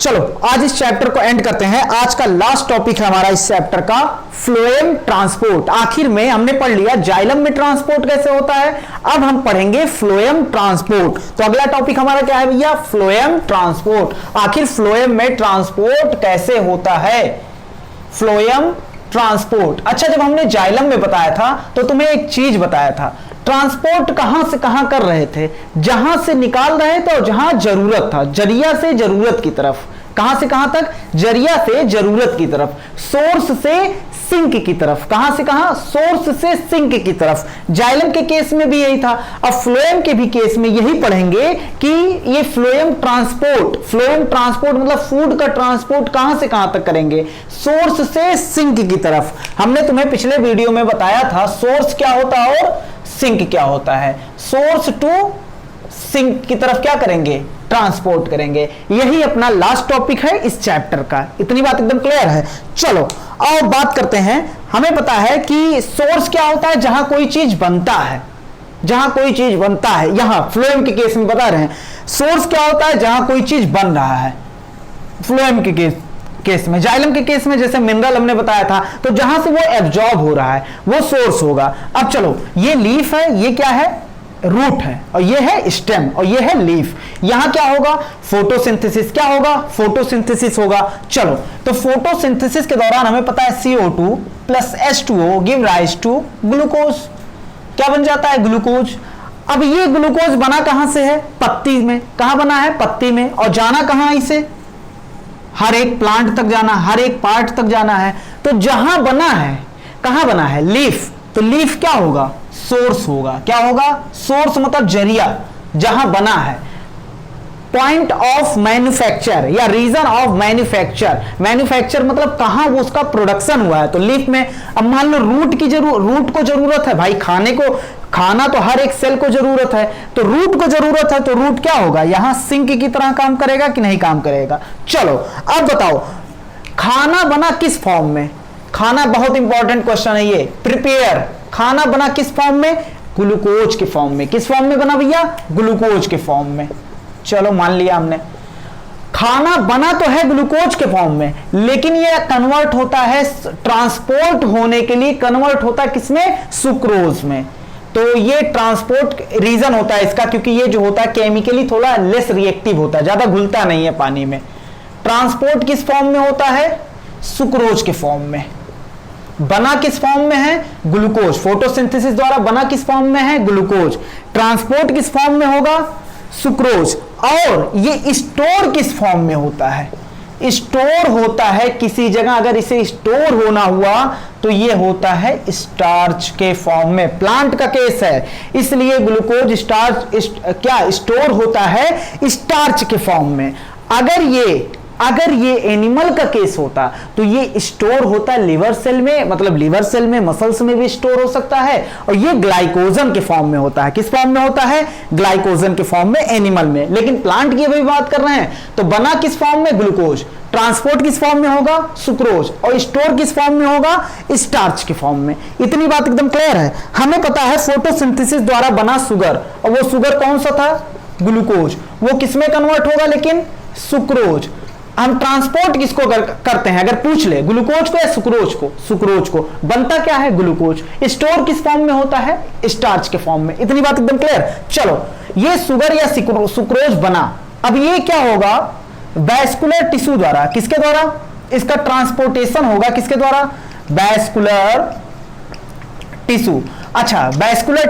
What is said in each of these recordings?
चलो आज इस चैप्टर को एंड करते हैं। आज का लास्ट टॉपिक है हमारा इस चैप्टर का फ्लोएम ट्रांसपोर्ट। आखिर में हमने पढ़ लिया जाइलम में ट्रांसपोर्ट कैसे होता है, अब हम पढ़ेंगे फ्लोएम ट्रांसपोर्ट। तो अगला टॉपिक हमारा क्या है भैया, फ्लोएम ट्रांसपोर्ट। आखिर फ्लोएम में ट्रांसपोर्ट कैसे होता है, फ्लोएम ट्रांसपोर्ट। अच्छा, जब हमने जाइलम में बताया था तो तुम्हें एक चीज बताया था, ट्रांसपोर्ट कहां से कहां कर रहे थे, जहां से निकाल रहे थे और जहां जरूरत था, जरिया से जरूरत की तरफ। कहां से कहां तक, जरिया से जरूरत की तरफ, सोर्स से सिंक की तरफ। कहां से कहां, सोर्स से सिंक की तरफ। जाइलम के केस में भी यही था। अब फ्लोएम के भी केस में यही पढ़ेंगे कि ये फ्लोएम ट्रांसपोर्ट मतलब फूड का ट्रांसपोर्ट कहां से कहां तक करेंगे, सोर्स से सिंक की तरफ। हमने तुम्हें पिछले वीडियो में बताया था सोर्स क्या होता है और सिंक क्या होता है। सोर्स टू सिंक की तरफ क्या करेंगे, ट्रांसपोर्ट करेंगे। यही अपना लास्ट टॉपिक है इस चैप्टर का। इतनी बात एकदम क्लियर है। चलो आओ बात करते हैं। हमें पता है कि सोर्स क्या होता है, जहां कोई चीज बनता है, जहां कोई चीज बनता है। यहां फ्लोएम के केस में बता रहे हैं सोर्स क्या होता है, जहां कोई चीज बन रहा है। फ्लोएम के केस में, जाइलम के केस में जैसे मिनरल हमने बताया था, तो जहां से वो एब्जॉर्ब हो रहा है वो सोर्स होगा। अब चलो, ये लीफ है, ये क्या है, रूट है, और ये है स्टेम, और ये है लीफ। यहां क्या होगा, फोटोसिंथेसिस। क्या होगा, फोटोसिंथेसिस होगा। चलो, तो फोटोसिंथेसिस के दौरान हमें पता है CO2 plus H2O give rise to glucose. क्या बन जाता है, ग्लूकोज। अब ये ग्लूकोज बना कहां से है, पत्ती में। कहां बना है, पत्ती में। और जाना कहां, इसे हर एक प्लांट तक जाना, हर एक पार्ट तक जाना है। तो जहां बना है, कहां बना है, लीफ। तो लीफ क्या होगा, सोर्स होगा। क्या होगा, सोर्स मतलब जरिया, जहां बना है। पॉइंट ऑफ मैन्युफैक्चर या रीजन ऑफ मैन्युफैक्चर मतलब कहां वो उसका प्रोडक्शन हुआ है, तो लीफ में। अब मान लो रूट को जरूरत है भाई, खाना तो हर एक सेल को जरूरत है, तो रूट को जरूरत है, तो रूट क्या होगा, यहां सिंक की तरह काम करेगा कि नहीं काम करेगा। चलो अब बताओ, खाना बना किस फॉर्म में, खाना बहुत इंपॉर्टेंट क्वेश्चन है ये, प्रिपेयर। खाना बना किस फॉर्म में, ग्लूकोज के फॉर्म में। किस फॉर्म में बना भैया, ग्लूकोज के फॉर्म में। चलो मान लिया हमने, खाना बना तो है ग्लूकोज के फॉर्म में, लेकिन ये कन्वर्ट होता है, ट्रांसपोर्ट होने के लिए कन्वर्ट होता है किसमें, सुक्रोज में। तो ये ट्रांसपोर्ट रीजन होता है इसका, क्योंकि ये जो होता है केमिकली थोड़ा लेस रिएक्टिव होता है, ज्यादा घुलता नहीं है पानी में। ट्रांसपोर्ट किस फॉर्म में होता है, सुक्रोज के फॉर्म में। बना किस फॉर्म में है, ग्लूकोज। फोटोसिंथेसिस द्वारा बना किस फॉर्म में है, ग्लूकोज। ट्रांसपोर्ट किस फॉर्म में होगा, सुक्रोज। और ये स्टोर किस फॉर्म में होता है, स्टोर होता है किसी जगह। अगर इसे स्टोर होना हुआ तो ये होता है स्टार्च के फॉर्म में। प्लांट का केस है, इसलिए ग्लूकोज स्टार्च क्या स्टोर होता है, स्टार्च के फॉर्म में। अगर ये एनिमल का केस होता तो ये स्टोर होता है लिवर सेल में, मतलब लिवर सेल में, मसल्स में भी स्टोर हो सकता है, और ये ग्लाइकोजन के फॉर्म में होता है। किस फॉर्म में होता है, ग्लाइकोजन के फॉर्म में एनिमल में। लेकिन प्लांट की भी बात कर रहे हैं, तो बना किस फॉर्म में, ग्लूकोज। ट्रांसपोर्ट किस फॉर्म में होगा, सुक्रोज। और स्टोर किस फॉर्म में होगा, स्टार्च के फॉर्म में। इतनी बात एकदम क्लियर है। हमें पता है फोटोसिंथेसिस द्वारा बना शुगर, और वो शुगर कौन सा था, ग्लूकोज। वो किसमें कन्वर्ट होगा, लेकिन सुक्रोज। हम ट्रांसपोर्ट किसको करते हैं, अगर पूछ ले, ग्लूकोज को या सुक्रोज को। बनता क्या है, ग्लूकोज। स्टोर किस फॉर्म में होता है, स्टार्च के फॉर्म में। इतनी बात एकदम क्लियर। चलो, ये शुगर या सुक्रोज बना। अब ये क्या होगा, वैस्कुलर टिश्यू द्वारा। किसके द्वारा, इसका ट्रांसपोर्टेशन होगा किसके द्वारा, वैस्कुलर टिश्यू। अच्छा, वैस्कुलर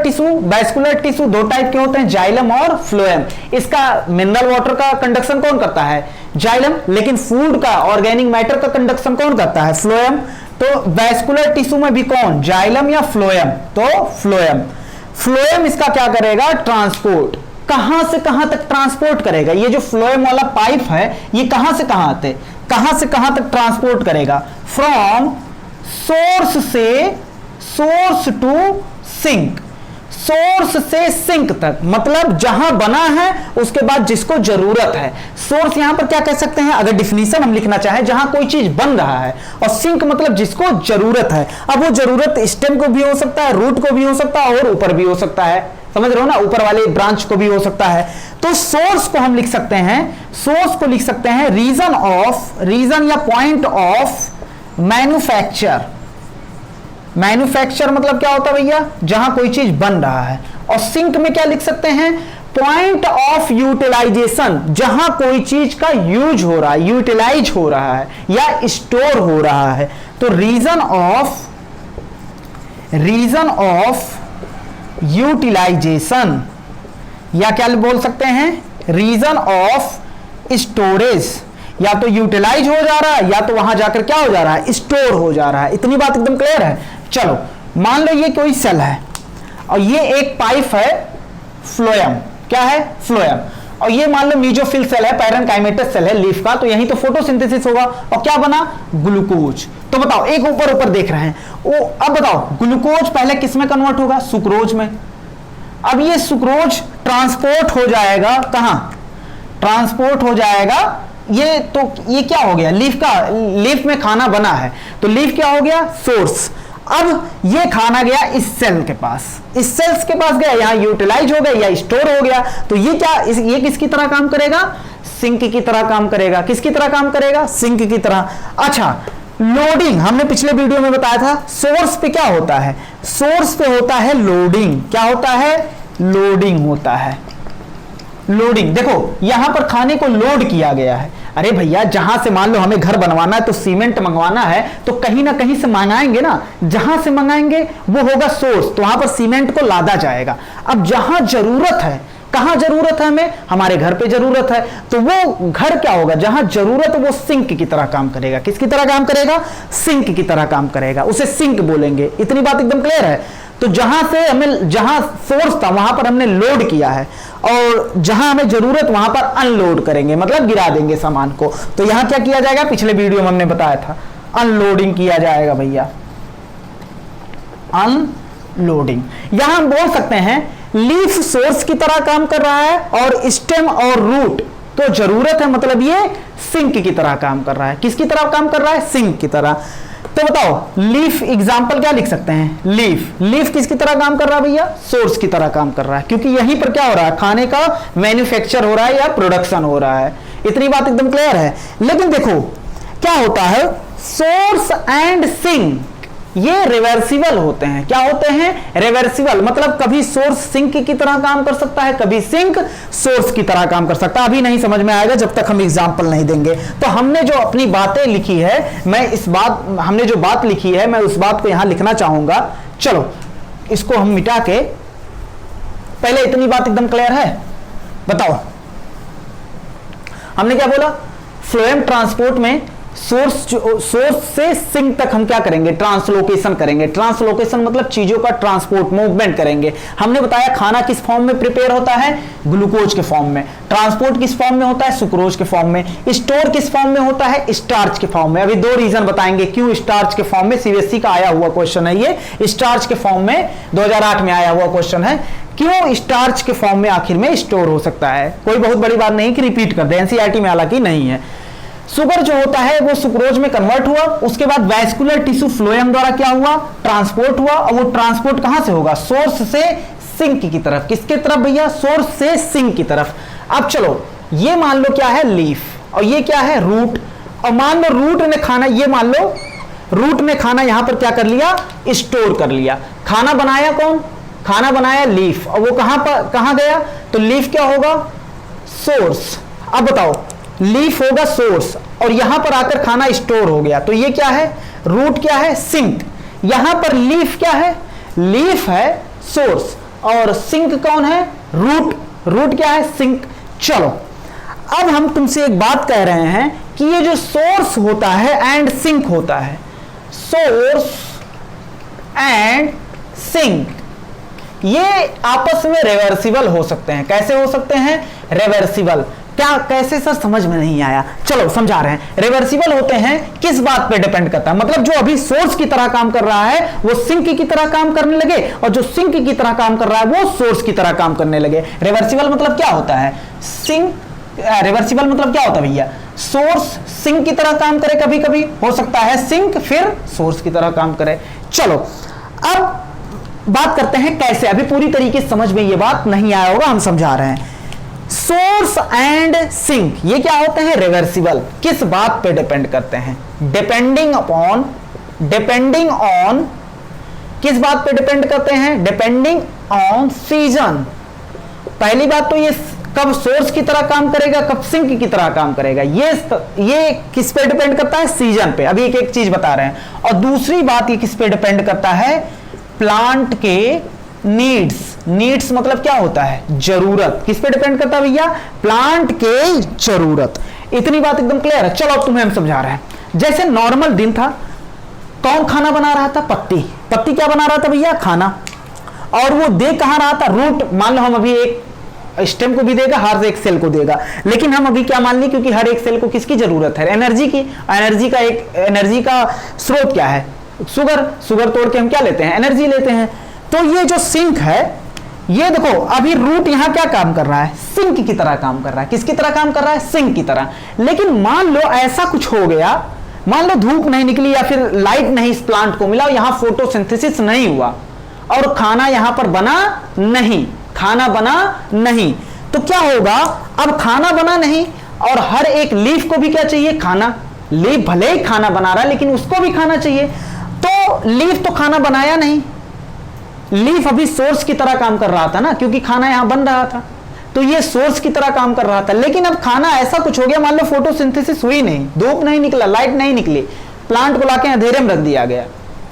टिश्यू दो टाइप के होते हैं, जाइलम और फ्लोएम। इसका मिनरल वाटर का कंडक्शन कौन करता है, जाइलम। लेकिन फूड का, ऑर्गेनिक मैटर का कंडक्शन कौन करता है, फ्लोएम। तो वैस्कुलर टिश्यू में भी कौन, जाइलम या फ्लोएम, तो फ्लोएम इसका क्या करेगा, ट्रांसपोर्ट। कहां से कहां तक ट्रांसपोर्ट करेगा, ये जो फ्लोएम वाला पाइप है ये कहां से कहां तक ट्रांसपोर्ट करेगा, from source to sink. Source से सिंक तक, मतलब जहां बना है उसके बाद जिसको जरूरत है। सोर्स यहां पर क्या कह सकते हैं, अगर डिफिनीशन हम लिखना चाहें, जहां कोई चीज बन रहा है, और सिंक मतलब जिसको जरूरत है। अब वो जरूरत स्टेम को भी हो सकता है, रूट को भी हो सकता है, और ऊपर भी हो सकता है। समझ रहे हो ना, ऊपर वाले ब्रांच को भी हो सकता है। तो सोर्स को हम लिख सकते हैं, सोर्स को लिख सकते हैं रीजन या पॉइंट ऑफ मैन्युफैक्चर। मैन्युफैक्चर मतलब क्या होता है भैया, जहां कोई चीज बन रहा है। और सिंक में क्या लिख सकते हैं, पॉइंट ऑफ यूटिलाइजेशन, जहां कोई चीज का यूज हो रहा है, यूटिलाइज हो रहा है या स्टोर हो रहा है। तो रीजन ऑफ यूटिलाइजेशन, या क्या बोल सकते हैं, रीजन ऑफ स्टोरेज। या तो यूटिलाइज हो जा रहा है या तो वहां जाकर क्या हो जा रहा है, स्टोर हो जा रहा है। इतनी बात एकदम क्लियर है। चलो मान लो ये कोई सेल है और ये एक पाइप है फ्लोएम, क्या है, फ्लोएम। और ये मान लो मीजोफिल सेल है, पैरेनकाइमेटस सेल है लीफ का, तो यहीं तो फोटोसिंथेसिस होगा और क्या बना, ग्लूकोज। तो बताओ, एक ऊपर देख रहे हैं वो, अब बताओ ग्लूकोज पहले किस में कन्वर्ट होगा, सुक्रोज में। अब ये सुक्रोज ट्रांसपोर्ट हो जाएगा कहां, ट्रांसपोर्ट हो जाएगा, ये तो ये क्या हो गया, लीफ में खाना बना है तो लीफ क्या हो गया, सोर्स। अब ये खाना गया इस सेल के पास, इस सेल्स के पास गया, यहां यूटिलाइज हो गया या स्टोर हो गया। तो ये क्या, ये किसकी तरह काम करेगा, सिंक की तरह काम करेगा। किसकी तरह काम करेगा, सिंक की तरह। अच्छा, लोडिंग हमने पिछले वीडियो में बताया था, सोर्स पे क्या होता है, सोर्स पे होता है लोडिंग। क्या होता है, लोडिंग होता है, लोडिंग। देखो यहां पर खाने को लोड किया गया है। अरे भैया, जहां से मान लो हमें घर बनवाना है तो सीमेंट मंगवाना है तो कहीं ना कहीं से मंगाएंगे ना, जहां से मंगाएंगे वो होगा सोर्स, तो वहां पर सीमेंट को लादा जाएगा। अब जहां जरूरत है, कहां जरूरत है हमें, हमारे घर पे जरूरत है, तो वो घर क्या होगा, जहां जरूरत है वो सिंक की तरह काम करेगा। किसकी तरह काम करेगा, सिंक की तरह काम करेगा, उसे सिंक बोलेंगे। इतनी बात एकदम क्लियर है। तो जहां से हमें, जहां सोर्स था वहां पर हमने लोड किया है और जहां हमें जरूरत वहां पर अनलोड करेंगे, मतलब गिरा देंगे सामान को। तो यहां क्या किया जाएगा, पिछले वीडियो में हमने बताया था, अनलोडिंग किया जाएगा भैया, अनलोडिंग। यहां हम बोल सकते हैं लीफ सोर्स की तरह काम कर रहा है और स्टेम और रूट तो जरूरत है, मतलब ये सिंक की तरह काम कर रहा है। किसकी तरह काम कर रहा है, सिंक की तरह। तो बताओ लीफ एग्जाम्पल क्या लिख सकते हैं, लीफ किसकी तरह काम कर रहा है भैया, सोर्स की तरह काम कर रहा है, क्योंकि यहीं पर क्या हो रहा है, खाने का मैन्युफैक्चर हो रहा है या प्रोडक्शन हो रहा है। इतनी बात एकदम क्लियर है। लेकिन देखो क्या होता है, सोर्स एंड सिंक ये रिवर्सिबल होते हैं। क्या होते हैं, रिवर्सिबल, मतलब कभी सोर्स सिंक की तरह काम कर सकता है, कभी सिंक सोर्स की तरह काम कर सकता है। अभी नहीं समझ में आएगा जब तक हम एग्जांपल नहीं देंगे। तो हमने जो अपनी बातें लिखी है, हमने जो बात लिखी है मैं उस बात को यहां लिखना चाहूंगा। चलो इसको हम मिटा के, पहले इतनी बात एकदम क्लियर है, बताओ हमने क्या बोला, फ्लोएम ट्रांसपोर्ट में सोर्स से सिंक तक हम क्या करेंगे, ट्रांसलोकेशन करेंगे। ट्रांसलोकेशन मतलब चीजों का ट्रांसपोर्ट, मूवमेंट करेंगे। हमने बताया खाना किस फॉर्म में प्रिपेयर होता है, ग्लूकोज के फॉर्म में। ट्रांसपोर्ट किस फॉर्म में होता है, सुक्रोज के फॉर्म में। स्टोर किस फॉर्म में होता है, स्टार्च के फॉर्म में। अभी दो रीजन बताएंगे क्यों स्टार्च के फॉर्म में, सीबीएसई का आया हुआ क्वेश्चन है ये, स्टार्च के फॉर्म में 2008 में आया हुआ क्वेश्चन है, क्यों स्टार्च के फॉर्म में आखिर में स्टोर हो सकता है। कोई बहुत बड़ी बात नहीं कि रिपीट कर दे, एनसीईआरटी में हालांकि नहीं है। शुगर जो होता है वो सुक्रोज में कन्वर्ट हुआ, उसके बाद वैस्कुलर टिश्यू फ्लोएम द्वारा क्या हुआ, ट्रांसपोर्ट हुआ। और वो ट्रांसपोर्ट कहां से होगा, सोर्स से सिंक की तरफ। किसके तरफ भैया, सोर्स से सिंक की तरफ। अब चलो ये मान लो क्या है, लीफ, और ये क्या है, रूट। और मान लो रूट ने खाना, ये मान लो रूट ने खाना यहां पर क्या कर लिया, स्टोर कर लिया। खाना बनाया कौन, खाना बनाया लीफ, और वो कहां गया, तो लीफ क्या होगा, सोर्स। अब बताओ लीफ होगा सोर्स और यहां पर आकर खाना स्टोर हो गया, तो ये क्या है, रूट क्या है, सिंक। यहां पर लीफ क्या है, लीफ है सोर्स और सिंक कौन है, रूट क्या है, सिंक। चलो अब हम तुमसे एक बात कह रहे हैं कि ये जो सोर्स होता है एंड सिंक होता है, सोर्स एंड सिंक, ये आपस में रिवर्सिबल हो सकते हैं। कैसे हो सकते हैं, रिवर्सिबल। क्या, कैसे सर, समझ में नहीं आया, चलो समझा रहे हैं। रिवर्सिबल होते हैं किस बात पे डिपेंड करता है, मतलब जो अभी सोर्स की तरह काम कर रहा है वो सिंक की तरह काम करने लगे, और जो सिंक की तरह काम कर रहा है वो सोर्स की तरह काम करने लगे। रिवर्सिबल मतलब क्या होता है, रिवर्सिबल मतलब क्या होता है भैया, सोर्स सिंक की तरह काम करे, कभी कभी हो सकता है सिंक फिर सोर्स की तरह काम करे। चलो अब बात करते हैं कैसे। अभी पूरी तरीके से समझ में ये बात नहीं आया होगा, हम समझा रहे हैं। सोर्स एंड सिंक ये क्या होते हैं? रिवर्सिबल। किस बात पे डिपेंड करते हैं? डिपेंडिंग ऑन किस बात पे डिपेंड करते हैं? Depending on season. पहली बात तो ये कब सोर्स की तरह काम करेगा, कब सिंक की तरह काम करेगा, ये किस पे डिपेंड करता है? सीजन पे। अभी एक एक चीज बता रहे हैं। और दूसरी बात ये किस पे डिपेंड करता है? प्लांट के नीड्स मतलब क्या होता है? जरूरत। किस पे डिपेंड करता है भैया? प्लांट के जरूरत। इतनी बात एकदम क्लियर है। चलो अब तुम्हें हम समझा रहे हैं। जैसे नॉर्मल दिन था, कौन खाना बना रहा था? पत्ती क्या बना रहा था भैया? खाना। और वो दे कहां रहा था? रूट। मान लो हम अभी एक स्टेम को भी देगा, हर एक सेल को देगा, लेकिन हम अभी क्या मान ली, क्योंकि हर एक सेल को किसकी जरूरत है? एनर्जी की। एनर्जी का स्रोत क्या है? शुगर तोड़ के हम क्या लेते हैं? एनर्जी लेते हैं। तो ये जो सिंक है, ये देखो अभी रूट यहां क्या काम कर रहा है? सिंक की तरह काम कर रहा है। किसकी तरह काम कर रहा है? सिंक की तरह। लेकिन मान लो ऐसा कुछ हो गया, मान लो धूप नहीं निकली या फिर लाइट नहीं इस प्लांट को मिला, यहां फोटोसिंथेसिस नहीं हुआ और खाना यहां पर बना नहीं, तो क्या होगा? अब खाना बना नहीं और हर एक लीफ को भी क्या चाहिए? खाना। लीफ भले ही खाना बना रहा है लेकिन उसको भी खाना चाहिए। तो लीफ तो खाना बनाया नहीं, लीफ अभी सोर्स की तरह काम कर रहा था ना, क्योंकि खाना यहां बन रहा था, तो ये सोर्स की तरह काम कर रहा था। लेकिन अब खाना ऐसा कुछ हो गया, मान लो फोटोसिंथेसिस हुई नहीं, धूप नहीं निकला, लाइट नहीं निकली, प्लांट को लाके अंधेरे में रख दिया गया,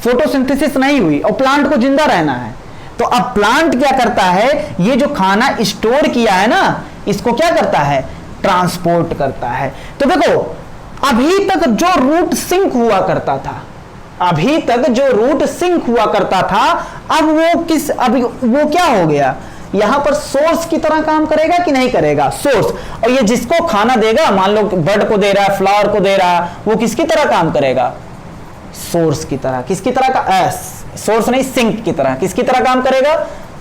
फोटोसिंथेसिस नहीं हुई और प्लांट को जिंदा रहना है। तो अब प्लांट क्या करता है? ये जो खाना स्टोर किया है ना, इसको क्या करता है? ट्रांसपोर्ट करता है। तो देखो अभी तक जो रूट सिंक हुआ करता था, अब वो क्या हो गया? यहां पर सोर्स की तरह काम करेगा कि नहीं करेगा? सोर्स। और ये जिसको खाना देगा, मान लो बर्ड को दे रहा है, फ्लावर को दे रहा है, वो किसकी तरह काम करेगा? सोर्स की तरह। किसकी तरह का? सोर्स नहीं, सिंक की तरह। किसकी तरह काम करेगा?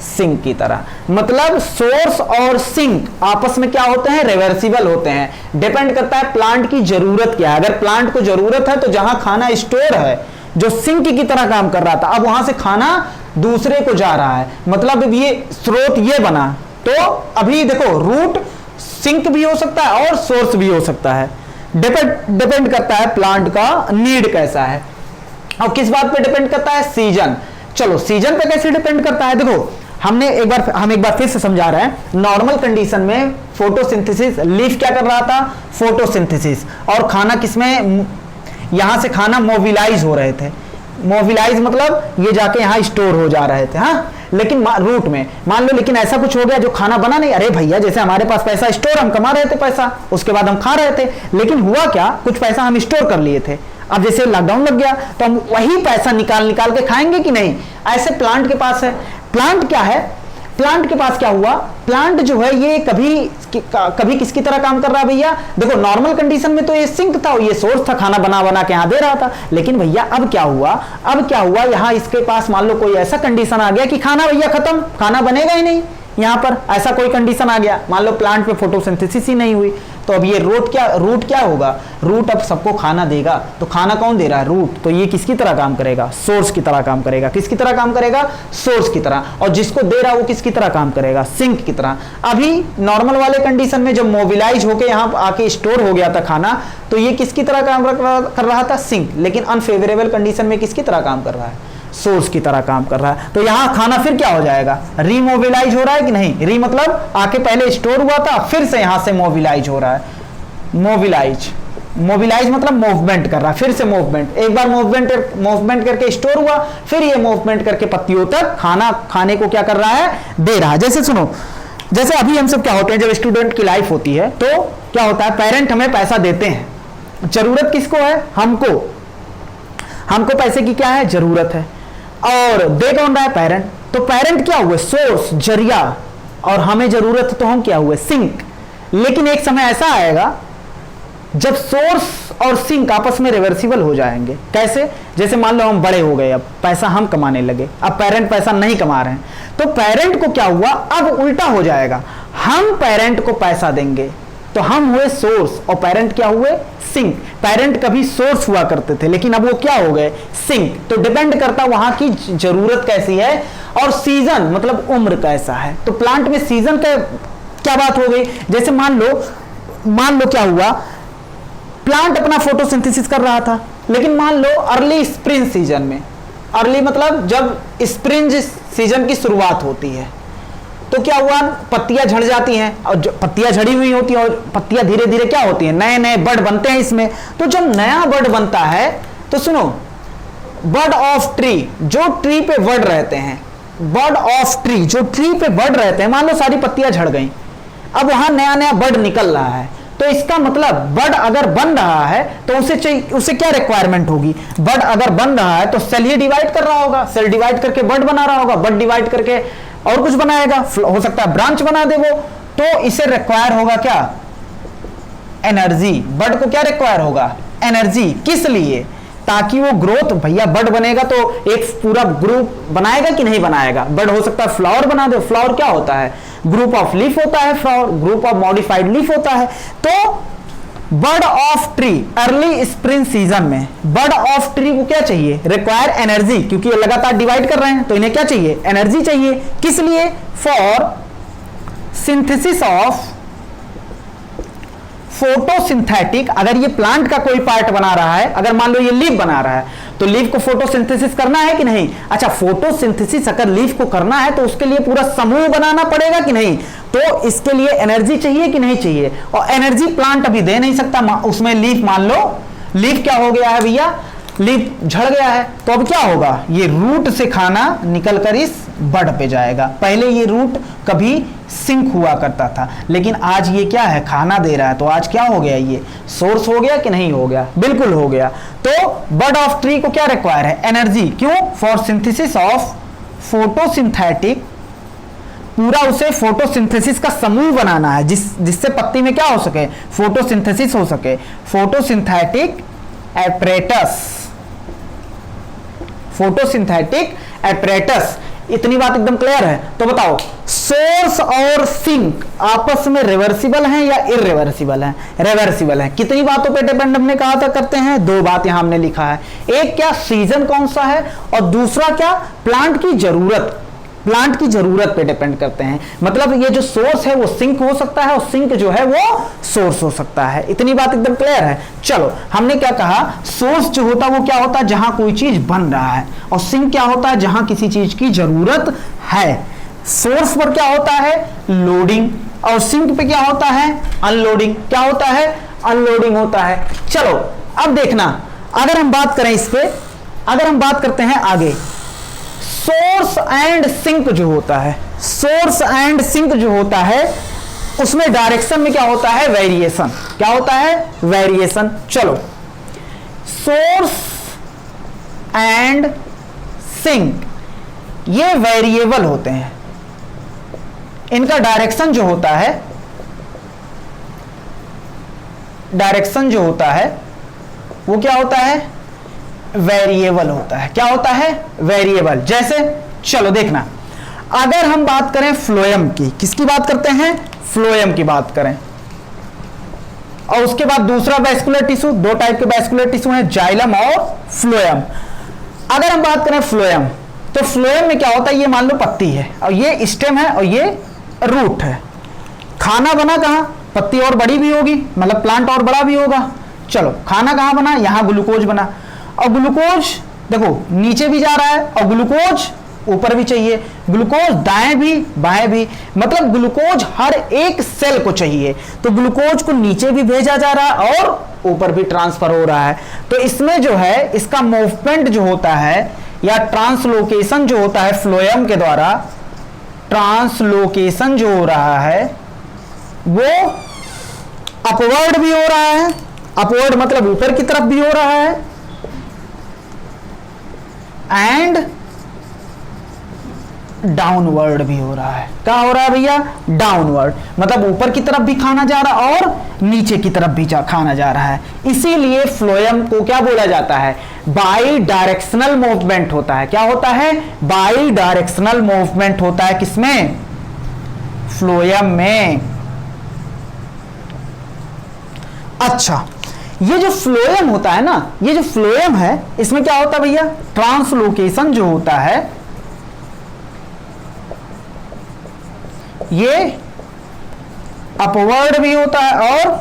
सिंक की तरह। मतलब सोर्स और सिंक आपस में क्या होते हैं? रिवर्सिबल होते हैं। डिपेंड करता है प्लांट की जरूरत क्या है। अगर प्लांट को जरूरत है तो जहां खाना स्टोर है, जो सिंक की तरह काम कर रहा था, अब वहां से खाना दूसरे को जा रहा है, मतलब ये स्रोत ये बना। तो अभी देखो रूट सिंक भी हो सकता है और सोर्स भी हो सकता है। डिपेंड करता है प्लांट का नीड कैसा है। और किस बात पे डिपेंड करता है? सीजन। चलो सीजन पे कैसे डिपेंड करता है? देखो हम एक बार फिर से समझा रहे हैं। नॉर्मल कंडीशन में फोटोसिंथेसिस, लीफ क्या कर रहा था? फोटोसिंथेसिस। और खाना किसमें? यहां से खाना मोबिलाइज हो रहे थे। मोबिलाइज मतलब ये जाके यहां स्टोर हो जा रहे थे, हाँ। लेकिन रूट में मान लो, लेकिन ऐसा कुछ हो गया जो खाना बना नहीं। अरे भैया, जैसे हमारे पास पैसा स्टोर, हम कमा रहे थे पैसा, उसके बाद हम खा रहे थे, लेकिन हुआ क्या? कुछ पैसा हम स्टोर कर लिए थे। अब जैसे लॉकडाउन लग गया तो हम वही पैसा निकाल के खाएंगे कि नहीं? ऐसे प्लांट के पास है। प्लांट क्या है? प्लांट के पास क्या हुआ? प्लांट जो है ये कभी किसकी तरह काम कर रहा है भैया? देखो नॉर्मल कंडीशन में तो ये सिंक था, ये सोर्स था, खाना बना के यहाँ दे रहा था। लेकिन भैया अब क्या हुआ? यहाँ इसके पास मान लो कोई ऐसा कंडीशन आ गया कि खाना भैया खत्म, खाना बनेगा ही नहीं। यहां पर ऐसा कोई कंडीशन आ गया, मान लो प्लांट पे फोटोसिंथेसिस ही नहीं हुई, तो अब ये रूट क्या होगा? रूट अब सबको खाना देगा। तो खाना कौन दे रहा है? रूट। तो ये किसकी तरह काम करेगा? सोर्स की तरह काम करेगा। किसकी तरह काम करेगा? सोर्स की तरह। और जिसको दे रहा है वो किसकी तरह काम करेगा? सिंक की तरह। अभी नॉर्मल वाले कंडीशन में जब मोबिलाइज होकर यहां आके स्टोर हो गया था खाना, तो ये किसकी तरह काम कर रहा था? सिंक। लेकिन अनफेवरेबल कंडीशन में किसकी तरह काम कर रहा है? सोर्स की तरह काम कर रहा है। तो यहां खाना फिर क्या हो जाएगा? रीमोबिलाइज हो रहा है कि नहीं? री मतलब आके पहले स्टोर हुआ था, फिर से यहां से मोबिलाइज हो रहा है। मोबिलाइज मतलब मूवमेंट कर रहा है, फिर से मूवमेंट। एक बार मूवमेंट करके स्टोर हुआ, फिर ये मूवमेंट करके पत्तियों तक खाने को क्या कर रहा है? दे रहा है। जैसे सुनो, जैसे अभी हम सब क्या होते हैं, जब स्टूडेंट की लाइफ होती है तो क्या होता है? पेरेंट हमें पैसा देते हैं। जरूरत किसको है? हमको पैसे की क्या है? जरूरत है। और दे कौन रहा है? पेरेंट। तो पेरेंट क्या हुए? सोर्स, जरिया। और हमें जरूरत है तो हम क्या हुए? सिंक। लेकिन एक समय ऐसा आएगा जब सोर्स और सिंक आपस में रिवर्सिबल हो जाएंगे। कैसे? जैसे मान लो हम बड़े हो गए, अब पैसा हम कमाने लगे, अब पेरेंट पैसा नहीं कमा रहे हैं, तो पेरेंट को क्या हुआ? अब उल्टा हो जाएगा, हम पेरेंट को पैसा देंगे, तो हम हुए सोर्स और पेरेंट क्या हुए? सिंक। पेरेंट कभी सोर्स हुआ करते थे, लेकिन अब वो क्या हो गए? सिंक। तो डिपेंड करता वहां की जरूरत कैसी है और सीजन मतलब उम्र कैसा है। तो प्लांट में सीजन का क्या बात हो गई, जैसे मान लो क्या हुआ, प्लांट अपना फोटोसिंथेसिस कर रहा था, लेकिन मान लो अर्ली स्प्रिंग सीजन में, अर्ली मतलब जब स्प्रिंग सीजन की शुरुआत होती है, तो क्या हुआ, पत्तियां झड़ जाती हैं, और पत्तियां झड़ी हुई होती हैं, और पत्तियां धीरे धीरे क्या होती हैं, नए नए बड बनते हैं इसमें। तो जब नया बड बनता है तो सुनो, बड ऑफ ट्री, जो ट्री पे बड रहते हैं, बड ऑफ ट्री, जो ट्री पे बड रहते हैं, मान लो सारी पत्तियां झड़ गई, अब वहां नया नया बड निकल रहा है, तो इसका मतलब बड अगर बन रहा है तो उसे क्या रिक्वायरमेंट होगी, बड अगर बन रहा है तो सेल ही डिवाइड कर रहा होगा, सेल डिवाइड करके बड बना रहा होगा, बड डिवाइड करके और कुछ बनाएगा, हो सकता है ब्रांच बना दे वो, तो इसे रिक्वायर होगा क्या, एनर्जी। बड को क्या रिक्वायर होगा, एनर्जी। किस लिए, ताकि वो ग्रोथ, भैया बड बनेगा तो एक पूरा ग्रुप बनाएगा कि नहीं बनाएगा, बड हो सकता है फ्लावर बना दे, फ्लावर क्या होता है, ग्रुप ऑफ लीफ होता है, flower group of modified leaf होता है। तो bud of tree early spring season में, बड ऑफ ट्री को क्या चाहिए, रिक्वायर एनर्जी, क्योंकि ये लगातार डिवाइड कर रहे हैं तो इन्हें क्या चाहिए, एनर्जी चाहिए। किस लिए, फॉर सिंथेसिस ऑफ फोटोसिंथेटिक, अगर ये प्लांट का कोई पार्ट बना रहा है, अगर मान लो ये लीफ बना रहा है, तो लीफ को फोटोसिंथेसिस करना है कि नहीं, अच्छा फोटोसिंथेसिस अगर लीफ को करना है तो उसके लिए पूरा समूह बनाना पड़ेगा कि नहीं, तो इसके लिए एनर्जी चाहिए कि नहीं चाहिए, और एनर्जी प्लांट अभी दे नहीं सकता, उसमें लीफ, मान लो लीफ क्या हो गया है भैया, लीफ झड़ गया है, तो अब क्या होगा, ये रूट से खाना निकलकर इस बड पे जाएगा। पहले ये रूट कभी सिंक हुआ करता था, लेकिन आज ये क्या है, खाना दे रहा है, तो आज क्या हो गया, ये सोर्स हो गया कि नहीं हो गया, बिल्कुल हो गया। तो बड ऑफ ट्री को क्या रिक्वायर है, एनर्जी। क्यों, फॉर सिंथेसिस ऑफ फोटोसिंथेटिक, पूरा उसे फोटोसिंथेसिस का समूह बनाना है, जिससे पत्ती में क्या हो सके, फोटोसिंथेसिस हो सके, फोटोसिंथेटिक एपरेटस, फोटोसिंथेटिक एपरेटस। इतनी बात एकदम क्लियर है। तो बताओ, सोर्स और सिंक आपस में रिवर्सिबल हैं या इरिवर्सिबल हैं, रिवर्सिबल हैं। कितनी बातों पे डिपेंड हमने कहा था करते हैं, दो बात यहां हमने लिखा है, एक क्या सीजन कौन सा है, और दूसरा क्या प्लांट की जरूरत, प्लांट की जरूरत पे डिपेंड करते हैं। मतलब ये जो सोर्स है वो सिंक हो सकता है, और सिंक जो है वो सोर्स हो सकता है। इतनी बात एकदम क्लियर है। चलो, हमने क्या कहा, सोर्स जो होता है वो क्या होता है, जहां कोई चीज बन रहा है, और सिंक क्या होता है, जहां किसी चीज की जरूरत है। सोर्स पर क्या होता है, लोडिंग, और सिंक पे क्या होता है, अनलोडिंग। क्या होता है, अनलोडिंग होता है। चलो अब देखना, अगर हम बात करें इस पे, अगर हम बात करते हैं आगे, सोर्स एंड सिंक जो होता है, सोर्स एंड सिंक जो होता है, उसमें डायरेक्शन में क्या होता है, वेरिएशन। क्या होता है, वेरिएशन। चलो, सोर्स एंड सिंक ये वेरिएबल होते हैं, इनका डायरेक्शन जो होता है, डायरेक्शन जो होता है वो क्या होता है, वेरिएबल होता है। क्या होता है, वेरिएबल। जैसे चलो देखना, अगर हम बात करें फ्लोएम की, किसकी बात करते हैं, फ्लोएम की बात करें, और उसके बाद दूसरा वैस्कुलर टिश्यू, दो टाइप के वैस्कुलर टिश्यू हैं, जाइलम और फ्लोएम। अगर हम बात करें फ्लोएम, तो फ्लोएम में क्या होता है, ये मान लो पत्ती है, और ये स्टेम है, और ये रूट है। खाना बना कहां, पत्ती और बड़ी भी होगी, मतलब प्लांट और बड़ा भी होगा। चलो, खाना कहां बना, यहां ग्लूकोज बना, और ग्लूकोज देखो नीचे भी जा रहा है, और ग्लूकोज ऊपर भी चाहिए, ग्लूकोज दाएं भी बाएं भी, मतलब ग्लूकोज हर एक सेल को चाहिए, तो ग्लूकोज को नीचे भी भेजा जा रहा है और ऊपर भी ट्रांसफर हो रहा है। तो इसमें जो है, इसका मूवमेंट जो होता है या ट्रांसलोकेशन जो होता है फ्लोएम के द्वारा, ट्रांसलोकेशन जो हो रहा है वो अपवर्ड भी हो रहा है, अपवर्ड मतलब ऊपर की तरफ भी हो रहा है, एंड डाउनवर्ड भी हो रहा है। क्या हो रहा है भैया, डाउनवर्ड, मतलब ऊपर की तरफ भी खाना जा रहा है और नीचे की तरफ भी खाना जा रहा है। इसीलिए फ्लोएम को क्या बोला जाता है, बाई डायरेक्शनल मूवमेंट होता है। क्या होता है, बाई डायरेक्शनल मूवमेंट होता है, किसमें, फ्लोएम में। अच्छा, ये जो फ्लोएम होता है ना, ये जो फ्लोएम है, इसमें क्या होता है भैया, ट्रांसलोकेशन जो होता है, ये अपवर्ड भी होता है और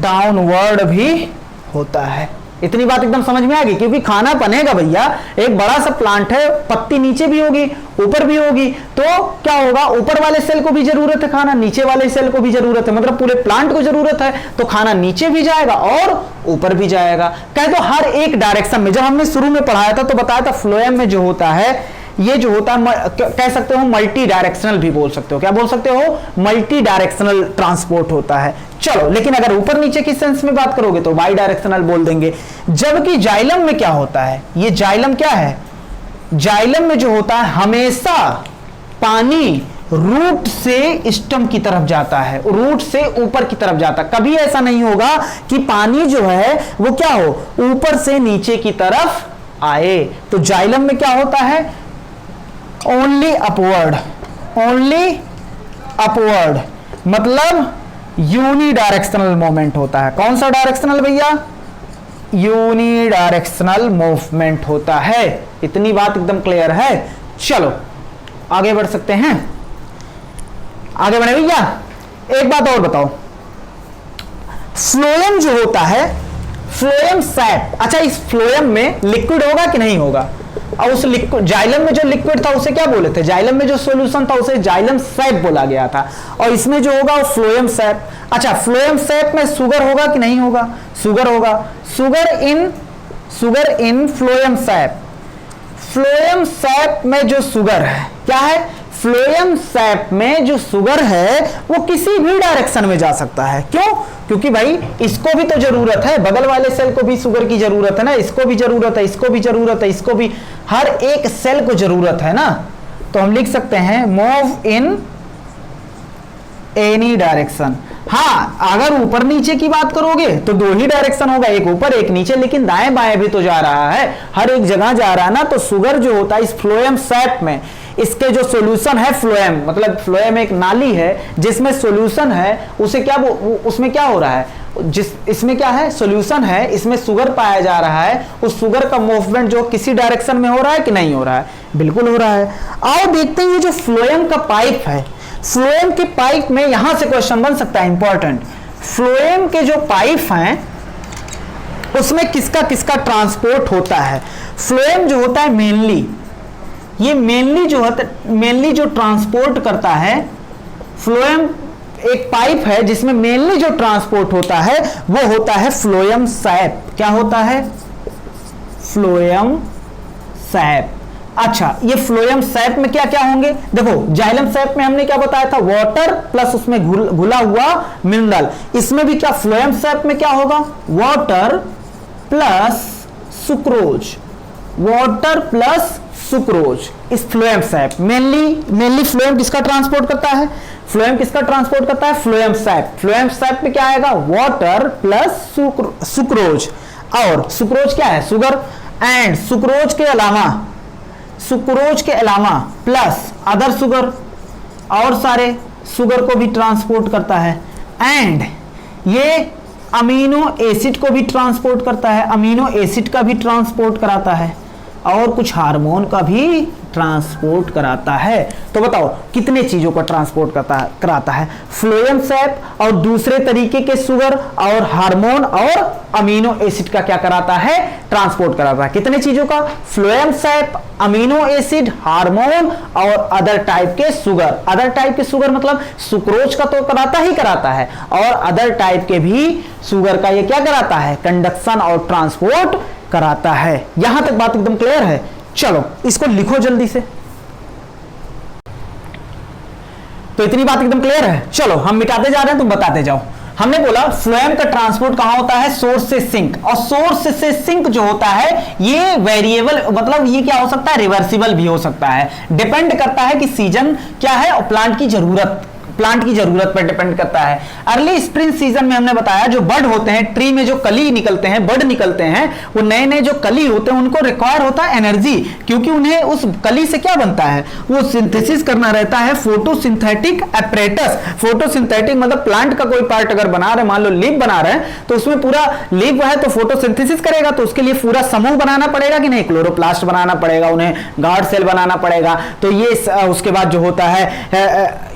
डाउनवर्ड भी होता है। इतनी बात एकदम समझ में आ गई, क्योंकि खाना बनेगा भैया, एक बड़ा सा प्लांट है, पत्ती नीचे भी होगी ऊपर भी होगी, तो क्या होगा, ऊपर वाले सेल को भी जरूरत है खाना, नीचे वाले सेल को भी जरूरत है, मतलब पूरे प्लांट को जरूरत है, तो खाना नीचे भी जाएगा और ऊपर भी जाएगा। कहे तो हर एक डायरेक्शन में, जब हमने शुरू में पढ़ाया था तो बताया था फ्लोएम में जो होता है, ये जो होता है कह सकते हो मल्टी डायरेक्शनल भी बोल सकते हो। क्या बोल सकते हो? मल्टी डायरेक्शनल ट्रांसपोर्ट होता है। चलो, लेकिन अगर ऊपर नीचे की सेंस में बात करोगे तो बाई डायरेक्शनल बोल देंगे। जबकि जाइलम में क्या होता है, ये जाइलम क्या है, जाइलम में जो होता है हमेशा पानी रूट से स्टम की तरफ जाता है, रूट से ऊपर की तरफ जाता है। कभी ऐसा नहीं होगा कि पानी जो है वो क्या हो, ऊपर से नीचे की तरफ आए। तो जाइलम में क्या होता है, ओनली अपवर्ड, ओनली अपवर्ड, मतलब यूनिडायरेक्शनल मूवमेंट होता है। कौन सा डायरेक्शनल भैया? यूनिडायरेक्शनल मूवमेंट होता है। इतनी बात एकदम क्लियर है। चलो आगे बढ़ सकते हैं, आगे बढ़े भैया। एक बात और बताओ, फ्लोएम जो होता है, फ्लोएम सैप, अच्छा इस फ्लोएम में लिक्विड होगा कि नहीं होगा? और उस लिक्विड, जाइलम में जो लिक्विड था उसे क्या बोले थे, जाइलम में जो सॉल्यूशन था उसे जाइलम सैप बोला गया था, और इसमें जो होगा वो फ्लोएम सैप। अच्छा, फ्लोएम सैप में शुगर होगा कि नहीं होगा? शुगर होगा। Sugar in phloem SAP, phloem SAP में जो शुगर है, क्या है, फ्लोएम सैप में जो शुगर है वो किसी भी डायरेक्शन में जा सकता है। क्यों? क्योंकि भाई इसको भी तो जरूरत है, बगल वाले सेल को भी शुगर की जरूरत है ना, इसको भी जरूरत है, इसको भी जरूरत है, इसको भी, हर एक सेल को जरूरत है ना। तो हम लिख सकते हैं मूव इन एनी डायरेक्शन। हाँ, अगर ऊपर नीचे की बात करोगे तो दो ही डायरेक्शन होगा, एक ऊपर एक नीचे, लेकिन दाएं बाएं भी तो जा रहा है, हर एक जगह जा रहा है ना। तो शुगर जो होता है इस फ्लोएम सैप में, इसके जो सॉल्यूशन है, फ्लोएम मतलब फ्लोएम एक नाली है जिसमें सॉल्यूशन है, उसे क्या उसमें क्या हो रहा है, इसमें क्या है, सॉल्यूशन है, इसमें शुगर पाया जा रहा है, उस शुगर का मूवमेंट जो किसी डायरेक्शन में हो रहा है कि नहीं हो रहा है? बिल्कुल हो रहा है। आओ देखते हैं ये जो फ्लोएम का पाइप है, फ्लोएम के पाइप में यहां से क्वेश्चन बन सकता है इंपॉर्टेंट। फ्लोएम के जो पाइप हैं उसमें किसका किसका ट्रांसपोर्ट होता है? फ्लोएम जो होता है मेनली, ये मेनली जो होता है, मेनली जो ट्रांसपोर्ट करता है, फ्लोएम एक पाइप है जिसमें मेनली जो ट्रांसपोर्ट होता है वो होता है फ्लोएम सैप। क्या होता है? Phloem SAP. अच्छा, ये फ्लोएम सैप में क्या क्या होंगे? देखो, जाइलम सैप में हमने क्या बताया था, वाटर प्लस उसमें घुला हुआ मिनरल। इसमें भी क्या, फ्लोएम सैप में क्या होगा, water plus sucrose, water plus sucrose. इस फ्लोएम सैप मेनली फ्लोएम किसका ट्रांसपोर्ट करता है, फ्लोएम किसका ट्रांसपोर्ट करता है, फ्लोएम सैप। फ्लोएम सैप में क्या आएगा, वाटर प्लस सुक्रोज, और सुक्रोज क्या है, शुगर, एंड सुक्रोज के अलावा प्लस अदर शुगर, और सारे शुगर को भी ट्रांसपोर्ट करता है, एंड ये अमीनो एसिड को भी ट्रांसपोर्ट करता है, अमीनो एसिड का भी ट्रांसपोर्ट कराता है, और कुछ हार्मोन का भी ट्रांसपोर्ट कराता है। तो बताओ कितने चीजों का ट्रांसपोर्ट कराता है फ्लोएम सैप, और दूसरे तरीके के शुगर और हार्मोन और अमीनो एसिड का क्या कराता है, ट्रांसपोर्ट कराता है। कितने चीजों का, phloem SAP, amino acid, hormone और अदर टाइप के शुगर। अदर टाइप के शुगर मतलब सुक्रोज का तो कराता ही कराता है, और अदर टाइप के भी शुगर का ये क्या कराता है, कंडक्शन और ट्रांसपोर्ट कराता है। यहां तक बात एकदम क्लियर है। चलो इसको लिखो जल्दी से। तो इतनी बात एकदम क्लियर है। चलो हम मिटाते जा रहे हैं, तुम बताते जाओ। हमने बोला फ्लोएम का ट्रांसपोर्ट कहां होता है, सोर्स से सिंक, और सोर्स से सिंक जो होता है ये वेरिएबल, मतलब ये क्या हो सकता है, रिवर्सिबल भी हो सकता है। डिपेंड करता है कि सीजन क्या है और प्लांट की जरूरत पर डिपेंड करता है। अर्ली स्प्रिंग सीजन में हमने बताया जो बड होते हैं, ट्री में जो कली निकलते हैं, बड निकलते हैं, वो नए नए जो कली होते हैं उनको रिक्वायर होता है एनर्जी, क्योंकि उन्हें उस कली से क्या बनता है, वो सिंथेसिस करना रहता है फोटोसिंथेटिक एपरेटस। फोटोसिंथेटिक मतलब प्लांट का कोई पार्ट अगर बना रहे, मान लो लीफ बना रहे हैं, तो उसमें पूरा लीफ है तो फोटोसिंथेसिस करेगा, तो उसके लिए पूरा समूह बनाना पड़ेगा कि नहीं, क्लोरोप्लास्ट बनाना पड़ेगा, उन्हें गार्ड सेल बनाना पड़ेगा। तो ये उसके बाद जो होता है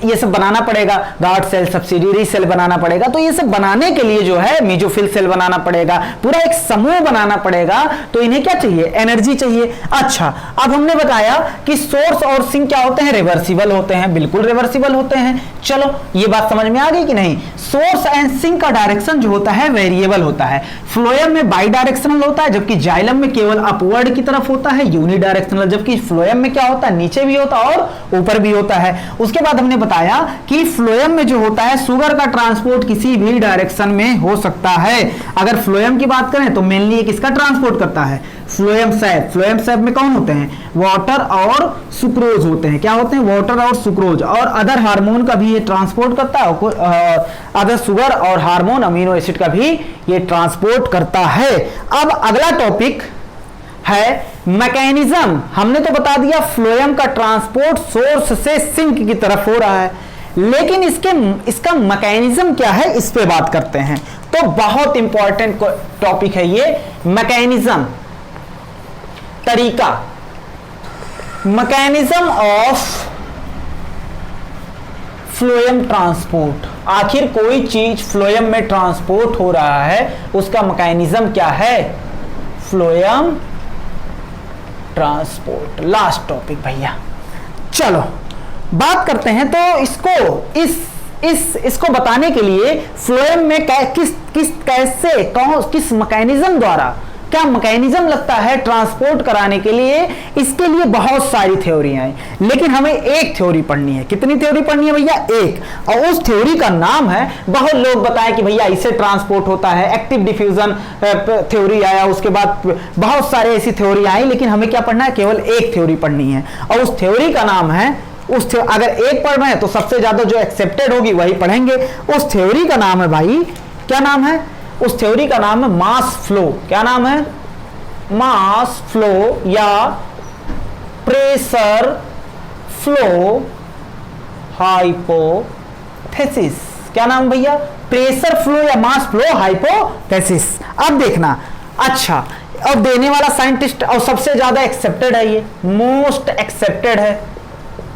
ये सब बनाना पड़ेगा, गार्ड सेल, सब्सिडियरी सेल बनाना पड़ेगा। तो ये सब बनाने के लिए जो है मेसोफिल सेल बनाना पड़ेगा, पूरा एक समूह बनाना पड़ेगा। तो इन्हें क्या चाहिए? एनर्जी चाहिए। अच्छा, अब हमने बताया कि सोर्स और सिंक क्या होते हैं? रिवर्सिबल होते हैं, बिल्कुल रिवर्सिबल होते हैं। चलो ये बात समझ में आ गई कि नहीं? सोर्स एंड सिंक का डायरेक्शन जो होता है वेरिएबल होता है। फ्लोएम में बाई डायरेक्शनल होता है, जबकि जाइलम में केवल अपवर्ड की तरफ होता है, यूनि डायरेक्शनल। जबकि फ्लोएम में क्या होता है? नीचे भी होता है और ऊपर भी होता है। उसके बाद हमने बताया कि फ्लोएम में जो होता है शुगर का ट्रांसपोर्ट किसी भी डायरेक्शन में हो सकता है। अगर फ्लोएम की बात करें तो मेनली ये किसका ट्रांसपोर्ट करता है? Phloem SAP. फ्लोएम सैप में कौन होते हैं? वाटर और सुक्रोज होते हैं। क्या होते हैं? वाटर और सुक्रोज। और अदर हार्मोन का भी ये ट्रांसपोर्ट करता है, और अदर शुगर और हार्मोन अमीनो एसिड का भी ये ट्रांसपोर्ट करता है। अब अगला टॉपिक है मैकेनिज्म। हमने तो बता दिया फ्लोएम का ट्रांसपोर्ट सोर्स से सिंक की तरफ हो रहा है, लेकिन इसका मैकेनिज्म क्या है, इस पे बात करते हैं। तो बहुत इंपॉर्टेंट टॉपिक है ये मैकेनिज्म, तरीका। Mechanism of phloem transport. आखिर कोई चीज फ्लोएम में ट्रांसपोर्ट हो रहा है, उसका मैकेनिज्म क्या है? Phloem transport. लास्ट टॉपिक भैया। चलो बात करते हैं। तो इसको बताने के लिए फ्लोएम में किस मैकेनिज्म द्वारा, क्या मैकेनिज्म लगता है ट्रांसपोर्ट कराने के लिए, इसके लिए बहुत सारी थ्योरियां हैं, लेकिन हमें एक थ्योरी पढ़नी है। कितनी थ्योरी पढ़नी है भैया? एक। और उस थ्योरी का नाम है, बहुत लोग बताएं कि भैया इसे ट्रांसपोर्ट होता है, एक्टिव डिफ्यूजन थ्योरी आया, उसके बाद बहुत सारे ऐसी थ्योरी आई, लेकिन हमें क्या पढ़ना है? केवल एक थ्योरी पढ़नी है। और उस थ्योरी का नाम है, अगर एक पढ़ रहे हैं तो सबसे ज्यादा जो एक्सेप्टेड होगी वही पढ़ेंगे। उस थ्योरी का नाम है भाई, क्या नाम है? उस थ्योरी का नाम है मास फ्लो। क्या नाम है? मास फ्लो या प्रेशर फ्लो हाइपोथेसिस। क्या नाम भैया? प्रेशर फ्लो या मास फ्लो हाइपोथेसिस। अब देखना, अच्छा, अब देने वाला साइंटिस्ट और सबसे ज्यादा एक्सेप्टेड है, ये मोस्ट एक्सेप्टेड है।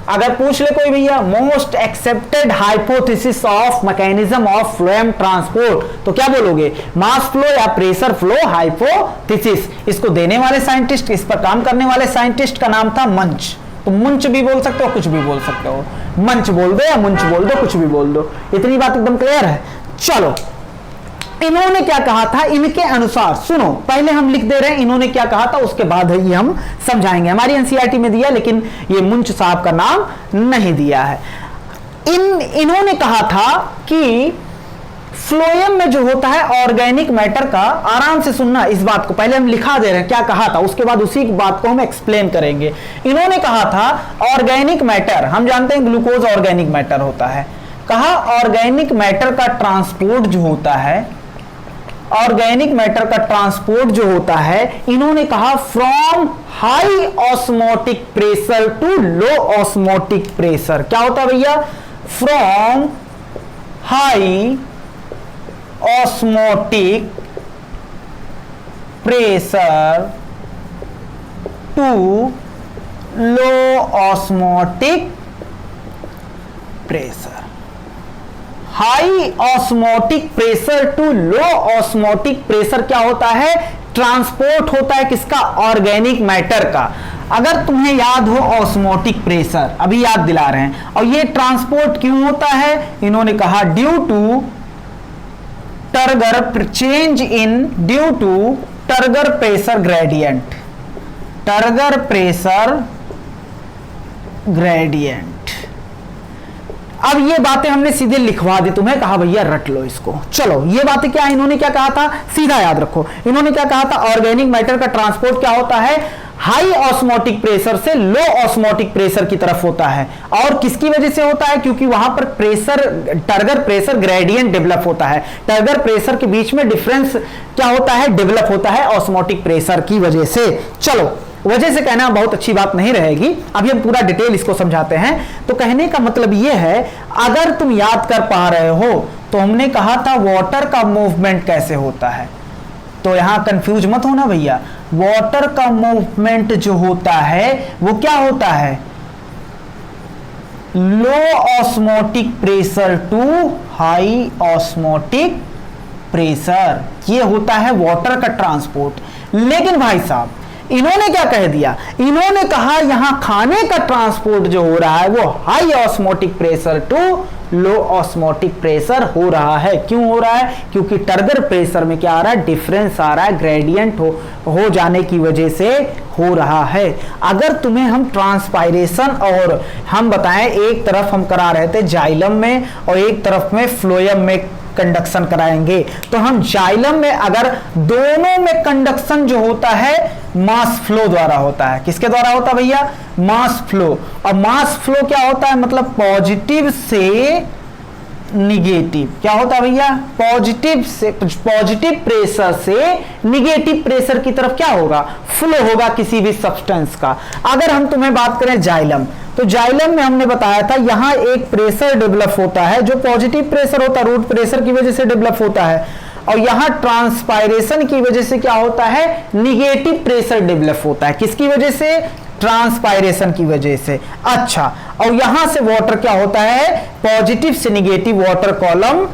अगर पूछ ले कोई भैया most accepted hypothesis of mechanism of phloem transport, तो क्या बोलोगे? मास फ्लो या प्रेशर फ्लो हाइपोथेसिस। इसको देने वाले साइंटिस्ट, इस पर काम करने वाले साइंटिस्ट का नाम था मंच। तो मुंच भी बोल सकते हो, कुछ भी बोल सकते हो, मंच बोल दो या मुंच बोल दो, कुछ भी बोल दो। इतनी बात एकदम क्लियर है। चलो इन्होंने क्या कहा था, इनके अनुसार सुनो, पहले हम लिख दे रहे हैं इन्होंने क्या कहा था, उसके बाद ये हम समझाएंगे। हमारी एनसीईआरटी में दिया, लेकिन ये मुंच साहब का नाम नहीं दिया है। इन्होंने कहा था कि फ्लोएम में जो होता है ऑर्गेनिक मैटर का, आराम से सुनना इस बात को, पहले हम लिखा दे रहे हैं क्या कहा था, उसके बाद उसी बात को हम एक्सप्लेन करेंगे। इन्होंने कहा था ऑर्गेनिक मैटर, हम जानते हैं ग्लूकोज ऑर्गेनिक मैटर होता है, कहा ऑर्गेनिक मैटर का ट्रांसपोर्ट जो होता है, ऑर्गेनिक मैटर का ट्रांसपोर्ट जो होता है, इन्होंने कहा from high osmotic pressure to low osmotic pressure. क्या होता है भैया? From high osmotic pressure to low osmotic pressure. High osmotic pressure to low osmotic pressure क्या होता है? ट्रांसपोर्ट होता है किसका? ऑर्गेनिक मैटर का। अगर तुम्हें याद हो ऑस्मोटिक प्रेशर, अभी याद दिला रहे हैं, और ये ट्रांसपोर्ट क्यों होता है? इन्होंने कहा due to turgor change in, due to turgor pressure gradient, turgor pressure gradient. अब ये बातें हमने सीधे लिखवा दी तुम्हें, कहा भैया रट लो इसको। चलो ये बातें क्या, इन्होंने क्या कहा था, सीधा याद रखो। इन्होंने क्या कहा था? ऑर्गेनिक मैटर का ट्रांसपोर्ट क्या होता है? हाई ऑस्मोटिक प्रेशर से लो ऑस्मोटिक प्रेशर की तरफ होता है। और किसकी वजह से होता है? क्योंकि वहां पर pressure, turgor pressure gradient develop होता है। टर्गर प्रेशर के बीच में डिफरेंस क्या होता है? डेवलप होता है ऑस्मोटिक प्रेशर की वजह से। चलो वजह से कहना बहुत अच्छी बात नहीं रहेगी, अभी हम पूरा डिटेल इसको समझाते हैं। तो कहने का मतलब यह है, अगर तुम याद कर पा रहे हो तो हमने कहा था वाटर का मूवमेंट कैसे होता है, तो यहां कंफ्यूज मत होना भैया। वाटर का मूवमेंट जो होता है वो क्या होता है? Low osmotic pressure to high osmotic pressure, ये होता है वाटर का ट्रांसपोर्ट। लेकिन भाई साहब इन्होंने क्या कह दिया, इन्होंने कहा यहां खाने का ट्रांसपोर्ट जो हो रहा है वो high osmotic pressure to low osmotic pressure हो रहा है। क्यों हो रहा है? क्योंकि टर्गर प्रेशर में क्या आ रहा है, डिफरेंस आ रहा है, ग्रेडियंट हो जाने की वजह से हो रहा है। अगर तुम्हें हम ट्रांसपायरेशन और हम बताएं, एक तरफ हम करा रहे थे जाइलम में और एक तरफ में फ्लोएम में कंडक्शन कराएंगे, तो हम जाइलम में अगर दोनों में कंडक्शन जो होता है मास फ्लो द्वारा होता है। किसके द्वारा होता है भैया? Mass flow. और मास फ्लो क्या होता है? मतलब पॉजिटिव से निगेटिव। क्या होता है भैया? पॉजिटिव प्रेशर से निगेटिव प्रेशर की तरफ क्या होगा? फ्लो होगा किसी भी सब्सटेंस का। अगर हम तुम्हें बात करें जाइलम, तो जाइलम में हमने बताया था यहां एक प्रेशर डेवलप होता है जो पॉजिटिव प्रेशर होता है, रूट प्रेशर की वजह से डेवलप होता है, और यहां ट्रांसपायरेशन की वजह से क्या होता है? निगेटिव प्रेशर डेवलप होता है। किसकी वजह से? ट्रांसपायरेशन की वजह से। अच्छा, और यहां से वाटर क्या होता है? पॉजिटिव से निगेटिव वाटर कॉलम।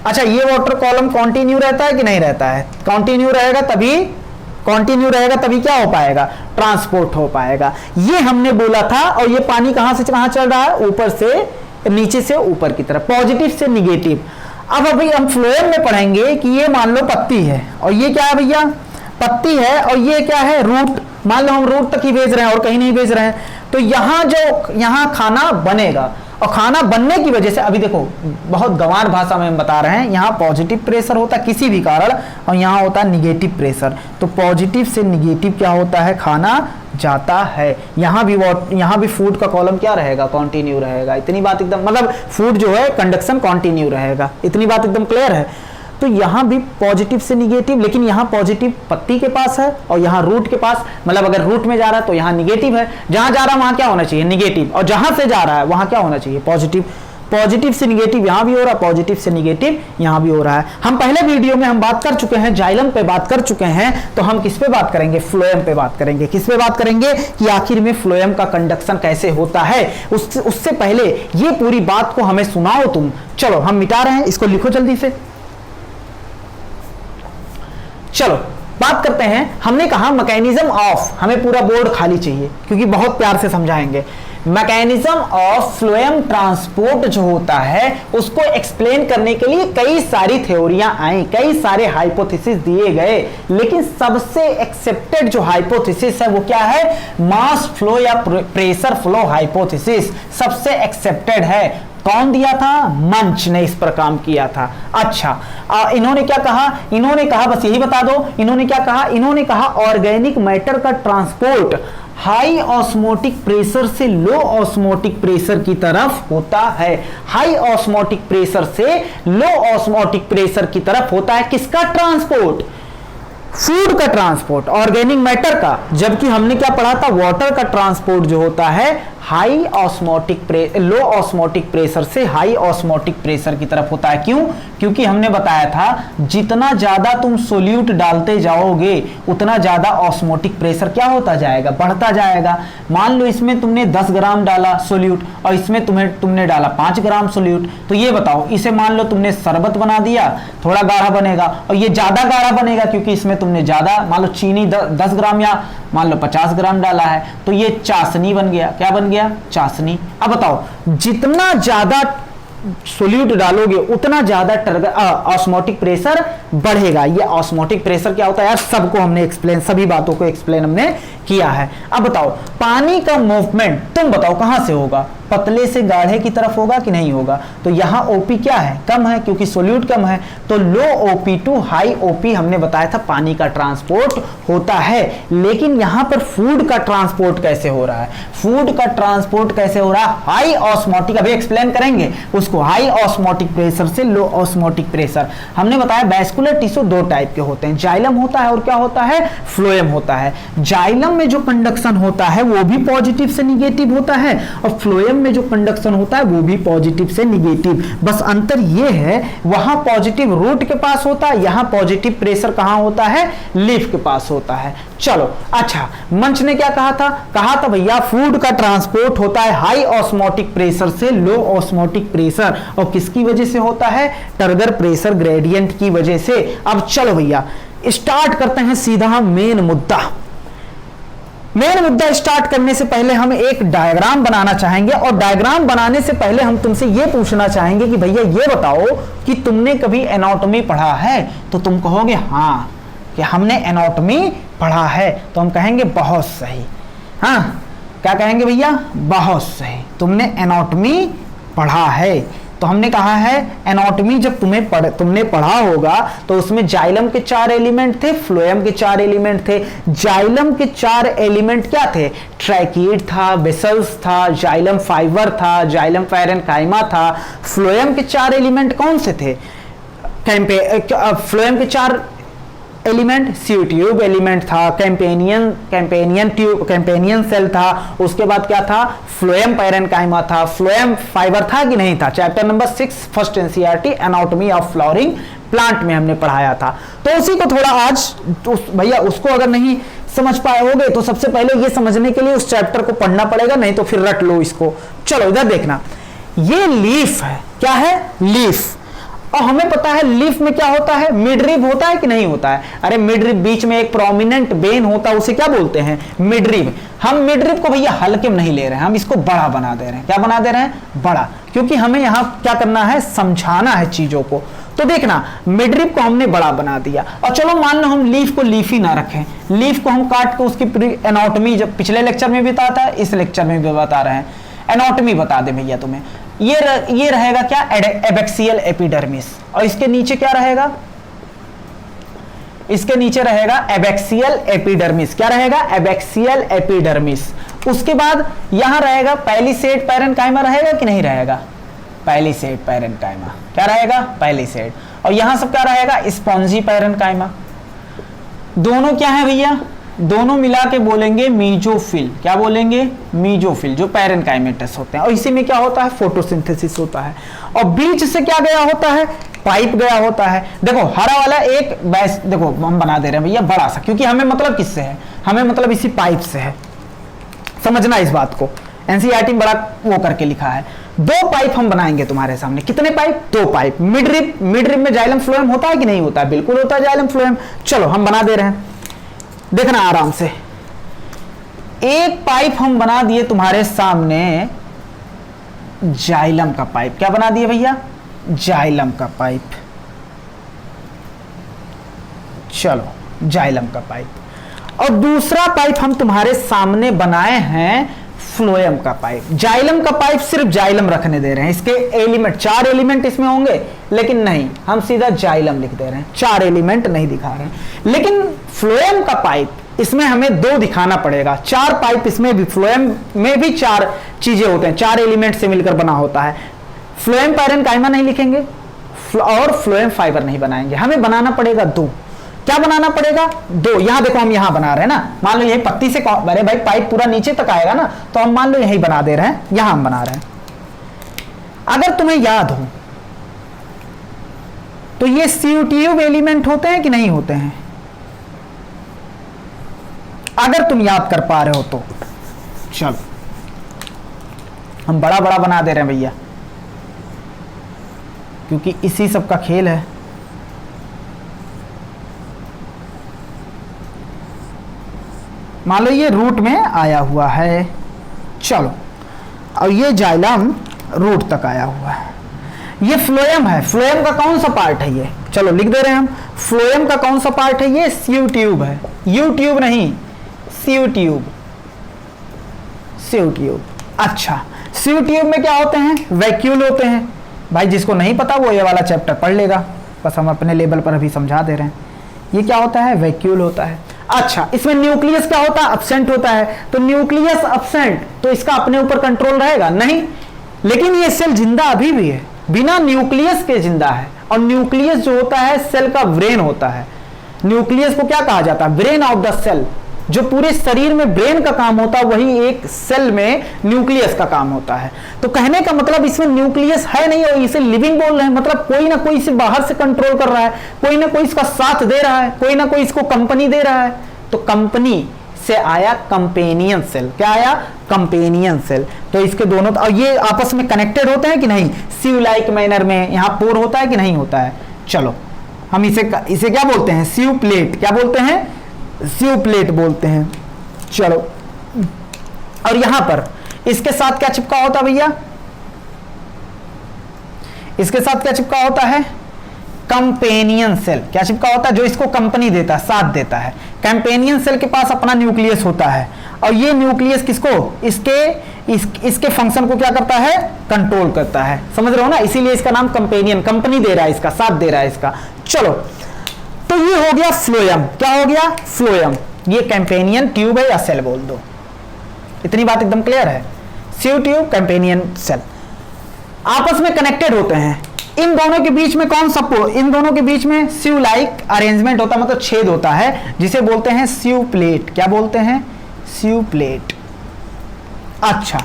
अच्छा, ये वाटर कॉलम कंटिन्यू रहता है कि नहीं रहता है? कंटिन्यू रहेगा तभी क्या हो पाएगा? ट्रांसपोर्ट हो पाएगा। ये हमने बोला था। और ये पानी कहां से कहां चल रहा है? ऊपर से नीचे से ऊपर की तरफ, पॉजिटिव से निगेटिव। अब अभी हम फ्लोएम में पढ़ेंगे कि ये मान लो पत्ती है और ये क्या है भैया? पत्ती है, और ये क्या है? रूट। मान लो हम रूट तक ही भेज रहे हैं और कहीं नहीं भेज रहे हैं, तो यहां खाना बनेगा, और खाना बनने की वजह से अभी देखो बहुत गंवार भाषा में हम बता रहे हैं, यहां पॉजिटिव प्रेशर होता है किसी भी कारण और यहां होता है निगेटिव प्रेशर। तो पॉजिटिव से निगेटिव क्या होता है? खाना जाता है। यहां भी फूड का कॉलम क्या रहेगा? कंटिन्यू रहेगा। इतनी बात एकदम, मतलब फूड जो है कंडक्शन कंटिन्यू रहेगा। इतनी बात एकदम क्लियर है। तो यहां भी पॉजिटिव से निगेटिव, लेकिन यहां पॉजिटिव पत्ती के पास है और यहां रूट के पास, मतलब अगर रूट में जा रहा है तो यहां निगेटिव है, जहां जा रहा है वहां क्या होना चाहिए? निगेटिव, और जहां से जा रहा है वहां क्या होना चाहिए? पॉजिटिव। पॉजिटिव से निगेटिव यहां भी हो रहा है, पॉजिटिव से निगेटिव यहां भी हो रहा है। हम पहले वीडियो में हम बात कर चुके हैं, जाइलम पे बात कर चुके हैं, तो हम किस पे बात करेंगे? फ्लोएम पे बात करेंगे। किस पे बात करेंगे? कि आखिर में फ्लोएम का कंडक्शन कैसे होता है। उससे पहले ये पूरी बात को हमें सुनाओ तुम। चलो हम मिटा रहे हैं, इसको लिखो जल्दी से। चलो बात करते हैं। हमने कहा मैकेनिज्म ऑफ, हमें पूरा बोर्ड खाली चाहिए क्योंकि बहुत प्यार से समझाएंगे। मैकेनिज्म ऑफ फ्लोएम ट्रांसपोर्ट जो होता है उसको एक्सप्लेन करने के लिए कई सारी थ्योरियां आई, कई सारे हाइपोथेसिस दिए गए, लेकिन सबसे एक्सेप्टेड जो हाइपोथेसिस है वो क्या है? मास फ्लो या प्रेशर फ्लो हाइपोथेसिस सबसे एक्सेप्टेड है। कौन दिया था? मंच ने इस पर काम किया था। अच्छा, इन्होंने क्या कहा? इन्होंने कहा, बस यही बता दो, इन्होंने क्या कहा? इन्होंने कहा ऑर्गेनिक मैटर का ट्रांसपोर्ट हाई ऑस्मोटिक प्रेशर से लो ऑस्मोटिक प्रेशर की तरफ होता है। हाई ऑस्मोटिक प्रेशर से लो ऑस्मोटिक प्रेशर की तरफ होता है। किसका ट्रांसपोर्ट? फूड का ट्रांसपोर्ट, ऑर्गेनिक मैटर का। जबकि हमने क्या पढ़ा था? वाटर का ट्रांसपोर्ट जो होता है हाई ऑस्मोटिक लो ऑस्मोटिक प्रेशर से हाई ऑस्मोटिक प्रेशर की तरफ होता है। क्यों? क्योंकि हमने बताया था जितना ज्यादा तुम सोल्यूट डालते जाओगे उतना ज्यादा ऑस्मोटिक प्रेशर क्या होता जाएगा? बढ़ता जाएगा। मान लो इसमें तुमने 10 ग्राम डाला सोल्यूट और इसमें तुमने डाला 5 ग्राम सोल्यूट, तो ये बताओ, इसे मान लो तुमने शरबत बना दिया, थोड़ा गाढ़ा बनेगा, और ये ज्यादा गाढ़ा बनेगा क्योंकि इसमें तुमने ज्यादा, मान लो चीनी 10 ग्राम या मान लो 50 ग्राम डाला है, तो ये चाशनी बन गया। क्या बन गया? चाशनी। अब बताओ, जितना ज्यादा सोल्यूट डालोगे उतना ज्यादा ऑस्मोटिक प्रेशर बढ़ेगा। ये ऑस्मोटिक प्रेशर क्या होता है यार? सबको हमने एक्सप्लेन, सभी बातों को एक्सप्लेन हमने किया है। अब बताओ, पानी का मूवमेंट तुम बताओ कहां से होगा? पतले से गाढ़े की तरफ होगा कि नहीं होगा? तो यहां ओपी क्या है? कम है, क्योंकि सोल्यूट कम है। तो लो ओपी टू हाई ओपी हमने बताया था पानी का ट्रांसपोर्ट होता है। लेकिन यहां पर फूड का ट्रांसपोर्ट कैसे हो रहा है? फूड का ट्रांसपोर्ट कैसे हो रहा है? हाई ऑस्मोटिक, अभी एक्सप्लेन करेंगे उसको, हाई ऑस्मोटिक प्रेशर से लो ऑस्मोटिक प्रेशर। हमने बताया वैस्कुलर टिश्यू दो टाइप के होते हैं, जाइलम होता है और क्या होता है? फ्लोएम होता है। जाइलम में जो कंडक्शन होता है वो भी पॉजिटिव से निगेटिव होता है, और फ्लोएम फ्लोएम में जो कंडक्शन होता है वो भी पॉजिटिव से निगेटिव, बस अंतर ये है वहां पॉजिटिव रूट के पास होता है, यहां पॉजिटिव प्रेशर कहां होता है, लीफ के पास होता है। चलो अच्छा, मंच ने क्या कहा था भैया फूड का ट्रांसपोर्ट होता है हाई ऑस्मोटिक प्रेशर से लो ऑस्मोटिक प्रेशर, और किसकी वजह से होता है, टर्गर प्रेशर ग्रेडियंट की वजह से। अब चलो भैया स्टार्ट करते हैं सीधा मेन मुद्दा। मेन मुद्दा स्टार्ट करने से पहले हम एक डायग्राम बनाना चाहेंगे, और डायग्राम बनाने से पहले हम तुमसे यह पूछना चाहेंगे कि भैया ये बताओ कि तुमने कभी एनाटॉमी पढ़ा है, तो तुम कहोगे हाँ कि हमने एनाटॉमी पढ़ा है, तो हम कहेंगे बहुत सही। हाँ क्या कहेंगे भैया, बहुत सही, तुमने एनाटॉमी पढ़ा है। तो हमने कहा है एनाटॉमी जब तुमने पढ़ा होगा तो उसमें जाइलम के 4 एलिमेंट थे, फ्लोएम के 4 एलिमेंट थे। जाइलम के 4 एलिमेंट क्या थे, ट्रैकिड था, वेसल्स था, जाइलम फाइबर था, जाइलम पैरेन्काइमा था। फ्लोएम के 4 एलिमेंट कौन से थे, फ्लोएम के 4 एलिमेंट सी ट्यूब एलिमेंट था, कैंपेनियन सेल था, उसके बाद क्या था, फ्लोएम पैरेन्काइमा था, फ्लोएम फाइबर था कि नहीं था। Chapter number 6 first NCERT anatomy of flowering plant में हमने पढ़ाया था। तो उसी को थोड़ा आज भैया उसको अगर नहीं समझ पाए होगे तो सबसे पहले ये समझने के लिए उस चैप्टर को पढ़ना पड़ेगा, नहीं तो फिर रट लो इसको। चलो इधर देखना, ये लीफ है, क्या है, लीफ। और हमें पता है लीफ में क्या होता है, मिडरिब होता है कि नहीं होता है। अरे मिडरिब बीच में एक प्रोमिनेंट बेन होता है, उसे क्या बोलते हैं, मिडरिब। हम मिडरिब को भैया हल्के में नहीं ले रहे हैं, हम इसको बड़ा बना दे रहे हैं। क्या बना दे रहे हैं, बड़ा, क्योंकि हमें यहां क्या करना है, समझाना है चीजों को। तो देखना मिडरिब को हमने बड़ा बना दिया, और चलो मान लो हम लीफ को लीफ ही ना रखें, लीफ को हम काट के उसकी एनाटॉमी जब पिछले लेक्चर में भी बताता है, इस लेक्चर में भी बता रहे हैं, एनाटॉमी बता दे भैया तुम्हें। ये रहेगा क्या, एबैक्सियल एपिडर्मिस, और इसके नीचे क्या रहेगा, इसके नीचे रहेगा एबैक्सियल एपिडर्मिस। क्या रहेगा, एबैक्सियल एपिडर्मिस। उसके बाद यहां रहेगा पैलिसेड पैरेन्काइमा, रहेगा कि नहीं रहेगा, पैलिसेड पैरेन्काइमा। क्या रहेगा, पैलिसेड। और यहां सब क्या रहेगा, स्पॉन्जी पैरेन्काइमा। दोनों क्या है भैया, दोनों मिला के बोलेंगे मीजोफिल। क्या बोलेंगे, मीजोफिल, जो पैरेन्काइमेटस होते हैं। और इसी में क्या होता है, फोटोसिंथेसिस होता है। और बीच से क्या गया होता है, पाइप गया होता है। देखो हरा वाला एक बैस, देखो हम बना दे रहे हैं भैया बड़ा सा, क्योंकि हमें मतलब किससे है, हमें मतलब इसी पाइप से है। समझना इस बात को, एनसीईआरटी में बड़ा वो करके लिखा है। 2 पाइप हम बनाएंगे तुम्हारे सामने, कितने पाइप, 2 पाइप। मिडरिब में जाइलम फ्लोएम होता है कि नहीं होता है, बिल्कुल होता है जाइलम फ्लोएम। चलो हम बना दे रहे हैं, देखना आराम से। एक पाइप हम बना दिए तुम्हारे सामने, जाइलम का पाइप। क्या बना दिए भैया, जाइलम का पाइप। चलो जाइलम का पाइप। और दूसरा पाइप हम तुम्हारे सामने बनाए हैं फ्लोएम का पाइप। जाइलम का पाइप सिर्फ जाइलम रखने दे रहे हैं, इसके एलिमेंट 4 एलिमेंट इसमें होंगे, लेकिन नहीं, हम सीधा जाइलम लिख दे रहे हैं, 4 एलिमेंट नहीं दिखा रहे हैं। लेकिन फ्लोएम का पाइप इसमें हमें 2 दिखाना पड़ेगा। 4 पाइप इसमें भी, फ्लोएम में भी 4 चीजें होते हैं, 4 एलिमेंट से मिलकर बना होता है। फ्लोएम पैरेन्काइमा नहीं लिखेंगे और फ्लोएम फाइबर नहीं बनाएंगे, हमें बनाना पड़ेगा 2। क्या बनाना पड़ेगा, 2। यहां देखो हम यहां बना रहे हैं ना, मान लो यही पत्ती से, अरे भाई पाइप पूरा नीचे तक आएगा ना, तो हम मान लो यही बना दे रहे हैं, यहां हम बना रहे हैं। अगर तुम्हें याद हो तो ये सी ट्यूब एलिमेंट होते हैं कि नहीं होते हैं, अगर तुम याद कर पा रहे हो तो। चलो हम बड़ा बड़ा बना दे रहे हैं भैया, क्योंकि इसी सब का खेल है। मान लो ये रूट में आया हुआ है, चलो, और ये जाइलम रूट तक आया हुआ है। ये फ्लोएम है, फ्लोएम का कौन सा पार्ट है ये, चलो लिख दे रहे हैं हम, फ्लोएम का कौन सा पार्ट है, ये सी ट्यूब है, यू ट्यूब नहीं, सी ट्यूब, सी ट्यूब। अच्छा, सी ट्यूब में क्या होते हैं, वैक्यूल होते हैं। भाई जिसको नहीं पता वो ये वाला चैप्टर पढ़ लेगा, बस हम अपने लेवल पर अभी समझा दे रहे हैं। ये क्या होता है, वैक्यूल होता है। अच्छा, इसमें न्यूक्लियस क्या होता है, अब्सेंट होता है। तो न्यूक्लियस अब्सेंट, तो इसका अपने ऊपर कंट्रोल रहेगा नहीं, लेकिन ये सेल जिंदा अभी भी है, बिना न्यूक्लियस के जिंदा है। और न्यूक्लियस जो होता है सेल का ब्रेन होता है। न्यूक्लियस को क्या कहा जाता है, ब्रेन ऑफ द सेल। जो पूरे शरीर में ब्रेन का काम होता है वही एक सेल में न्यूक्लियस का काम होता है। तो कहने का मतलब इसमें न्यूक्लियस है नहीं और इसे लिविंग बोल रहे हैं, मतलब कोई ना कोई इसे बाहर से कंट्रोल कर रहा है, कोई ना कोई इसका साथ दे रहा है, कोई ना कोई इसको कंपनी दे रहा है। तो कंपनी से आया कंपेनियन सेल। क्या आया? Companion cell. तो इसके दोनों और ये आपस में कनेक्टेड होते हैं कि नहीं? सीव लाइक मैनर में यहां पोर होता है कि नहीं होता है? चलो हम इसे क्या बोलते हैं? सीव प्लेट। क्या बोलते हैं? सीव प्लेट बोलते हैं। चलो, और यहां पर इसके साथ क्या चिपका होता है भैया? इसके साथ क्या चिपका होता है? Companion cell. क्या चिपका होता है? जो इसको कंपनी देता है, साथ देता है। कंपेनियन सेल के पास अपना न्यूक्लियस होता है और ये न्यूक्लियस किसको? इसके फंक्शन को क्या करता है? कंट्रोल करता है। समझ रहे हो ना? इसीलिए इसका नाम कंपेनियन, कंपनी दे रहा है, इसका साथ दे रहा है इसका। चलो, तो ये हो गया फ्लोएम। क्या हो गया? फ्लोएम। ये कंपेनियन ट्यूब है या सेल बोल दो। इतनी बात एकदम क्लियर है? सीव ट्यूब, कंपेनियन सेल आपस में कनेक्टेड होते हैं। इन दोनों के बीच में कौन सा इन दोनों के बीच में सीव लाइक अरेंजमेंट होता है, मतलब छेद होता है, जिसे बोलते हैं सीव प्लेट। क्या बोलते हैं? सीव प्लेट। अच्छा,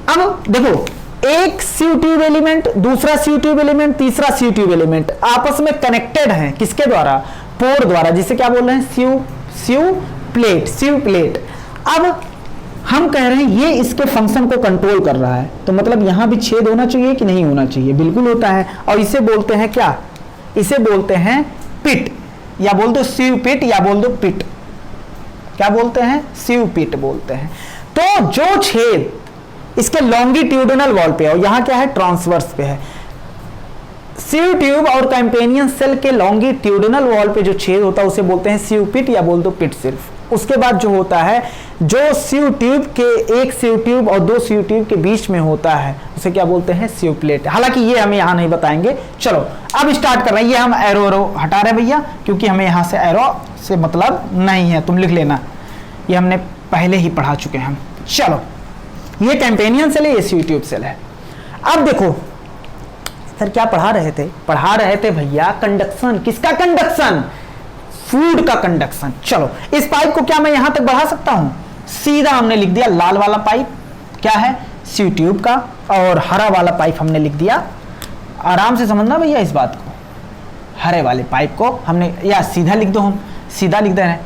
अब देखो, एक सीव ट्यूब एलिमेंट, दूसरा सीव ट्यूब एलिमेंट, तीसरा सीव ट्यूब एलिमेंट आपस में कनेक्टेड हैं। किसके द्वारा? पोर द्वारा, जिसे क्या बोल रहे हैं? सीव प्लेट। सीव प्लेट। अब हम कह रहे हैं ये इसके फंक्शन को कंट्रोल कर रहा है, तो मतलब यहां भी छेद होना चाहिए कि नहीं होना चाहिए? बिल्कुल होता है। और इसे बोलते हैं क्या? इसे बोलते हैं पिट, या बोल दो सीव पिट, या बोल दो पिट। क्या बोलते हैं? सीव पिट बोलते हैं। तो जो छेद इसके लॉन्गिट्यूडिनल वॉल पे है और यहां क्या है? ट्रांसवर्स पे है। सीव ट्यूब और कंपेनियन सेल के लॉन्गिट्यूडिनल वॉल पे जो छेद होता है उसे बोलते हैं सीव पिट, या बोल दो पिट सिर्फ। उसके बाद जो होता है, जो सीव ट्यूब के, एक सीव ट्यूब और दो सीव ट्यूब के बीच में होता है, उसे क्या बोलते हैं? सीव प्लेट। हालांकि ये हमें यहां नहीं बताएंगे। चलो अब स्टार्ट कर रहे हैं। ये हम एरो हटा रहे हैं भैया, क्योंकि हमें यहां से एरो से मतलब नहीं है, तुम लिख लेना, ये हमने पहले ही पढ़ा चुके हैं हम। चलो, ये कंपेनियन सेल है, ये सीव ट्यूब सेल है। अब देखो सर क्या पढ़ा रहे थे? पढ़ा रहे थे भैया कंडक्शन। किसका कंडक्शन? फूड का कंडक्शन। चलो, इस पाइप को क्या मैं यहां तक बढ़ा सकता हूं? सीधा हमने लिख दिया लाल वाला पाइप क्या है? सीव ट्यूब का, और हरा वाला पाइप हमने लिख दिया। आराम से समझना भैया इस बात को। हरे वाले पाइप को हमने, या सीधा लिख दो, हम सीधा लिख दे रहे हैं।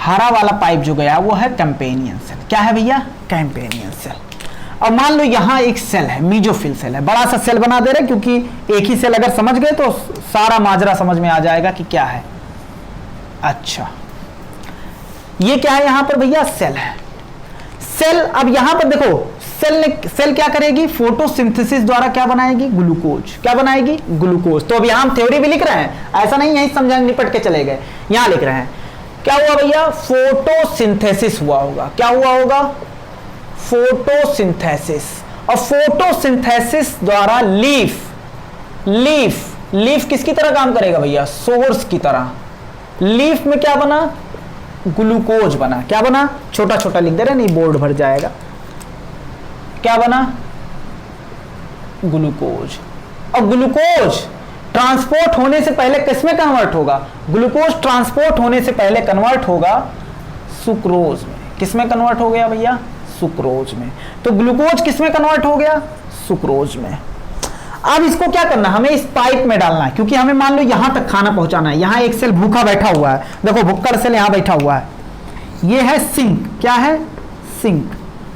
हरा वाला पाइप जो गया वो है कंपेनियन सेल। क्या है भैया? Companion cell. और मान लो यहां एक सेल है, मीजोफिल सेल है। बड़ा सा सेल बना दे रहे क्योंकि एक ही सेल अगर समझ गए तो सारा माजरा समझ में आ जाएगा कि क्या है। अच्छा, ये क्या है यहां पर भैया? सेल है। सेल, अब यहां पर देखो, सेल क्या करेगी? फोटोसिंथेसिस द्वारा क्या बनाएगी? ग्लूकोज। क्या बनाएगी? ग्लूकोज। तो अब यहां हम थ्योरी भी लिख रहे हैं, ऐसा नहीं है समझाने निपट के चले गए। यहां लिख रहे हैं क्या हुआ भैया? फोटोसिंथेसिस हुआ होगा। क्या हुआ होगा? फोटोसिंथेसिस। और फोटोसिंथेसिस द्वारा लीफ किसकी तरह काम करेगा भैया? सोर्स की तरह। लीफ में क्या बना? ग्लूकोज बना। क्या बना? छोटा छोटा लिख दे रहे, नहीं बोर्ड भर जाएगा। क्या बना? ग्लूकोज। और ग्लूकोज ट्रांसपोर्ट होने से पहले किसमें कन्वर्ट होगा? ग्लूकोज ट्रांसपोर्ट होने से पहले कन्वर्ट होगा सुक्रोज में। किसमें कन्वर्ट हो गया भैया? सुक्रोज में। तो ग्लूकोज किसमें कन्वर्ट हो गया? सुक्रोज में। अब इसको क्या करना? हमें इस पाइप में डालना है, क्योंकि हमें मान लो यहां तक खाना पहुंचाना है। यहां एक सेल भूखा बैठा हुआ है, देखो भुक्कड़ सेल यहां बैठा हुआ है। ये है सिंक। क्या है? सिंक।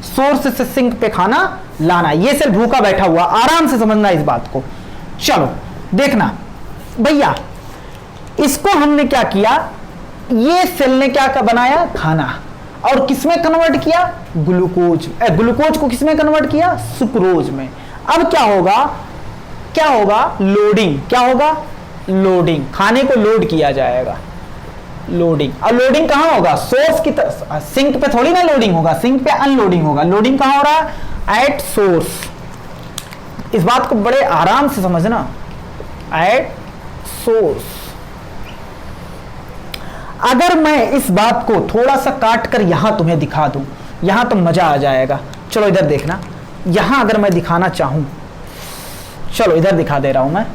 सोर्स से सिंक पे खाना लाना। ये सेल भूखा बैठा हुआ, आराम से समझना इस बात को। चलो देखना भैया, इसको हमने क्या किया? ये सेल ने क्या बनाया? खाना। और किसमें कन्वर्ट किया? ग्लूकोज। ग्लूकोज को किसमें कन्वर्ट किया? सुक्रोज में। अब क्या होगा? क्या होगा? लोडिंग। क्या होगा? लोडिंग। खाने को लोड किया जाएगा, लोडिंग। और लोडिंग कहां होगा? सोर्स की तरफ। सिंक पे थोड़ी ना लोडिंग होगा, सिंक पे अनलोडिंग होगा। लोडिंग कहां हो रहा है? At source. इस बात को बड़े आराम से समझना, एट सोर्स। अगर मैं इस बात को थोड़ा सा काट कर यहां तुम्हें दिखा दूं, यहां तो मजा आ जाएगा। चलो इधर देखना, यहां अगर मैं दिखाना चाहूं, चलो इधर दिखा दे रहा हूं मैं।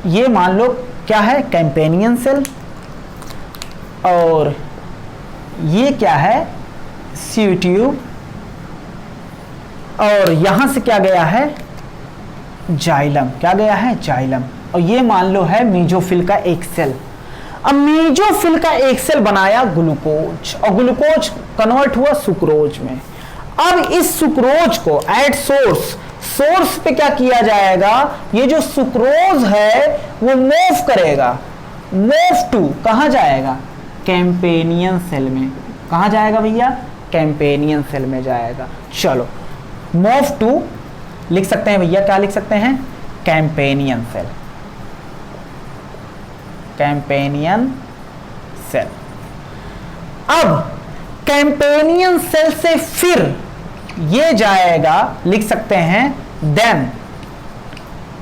ये मान लो क्या है? कंपेनियन सेल, और ये क्या है, सी ट्यूब, और यहां से क्या गया है, जाइलम। क्या गया है, जाइलम। और ये मान लो है मेसोफिल का एक सेल। अब मेसोफिल का एक सेल बनाया ग्लूकोज, और ग्लूकोज कन्वर्ट हुआ सुक्रोज में। अब इस सुक्रोज को एट सोर्स पे क्या किया जाएगा, ये जो सुक्रोज है वो मूव करेगा, मूव टू कहां जाएगा, कैंपेनियन सेल में। कहां जाएगा भैया, कैंपेनियन सेल में जाएगा। चलो मूव टू लिख सकते हैं भैया, क्या लिख सकते हैं, कैंपेनियन सेल, कैंपेनियन सेल। अब कैंपेनियन सेल से फिर ये जाएगा, लिख सकते हैं देन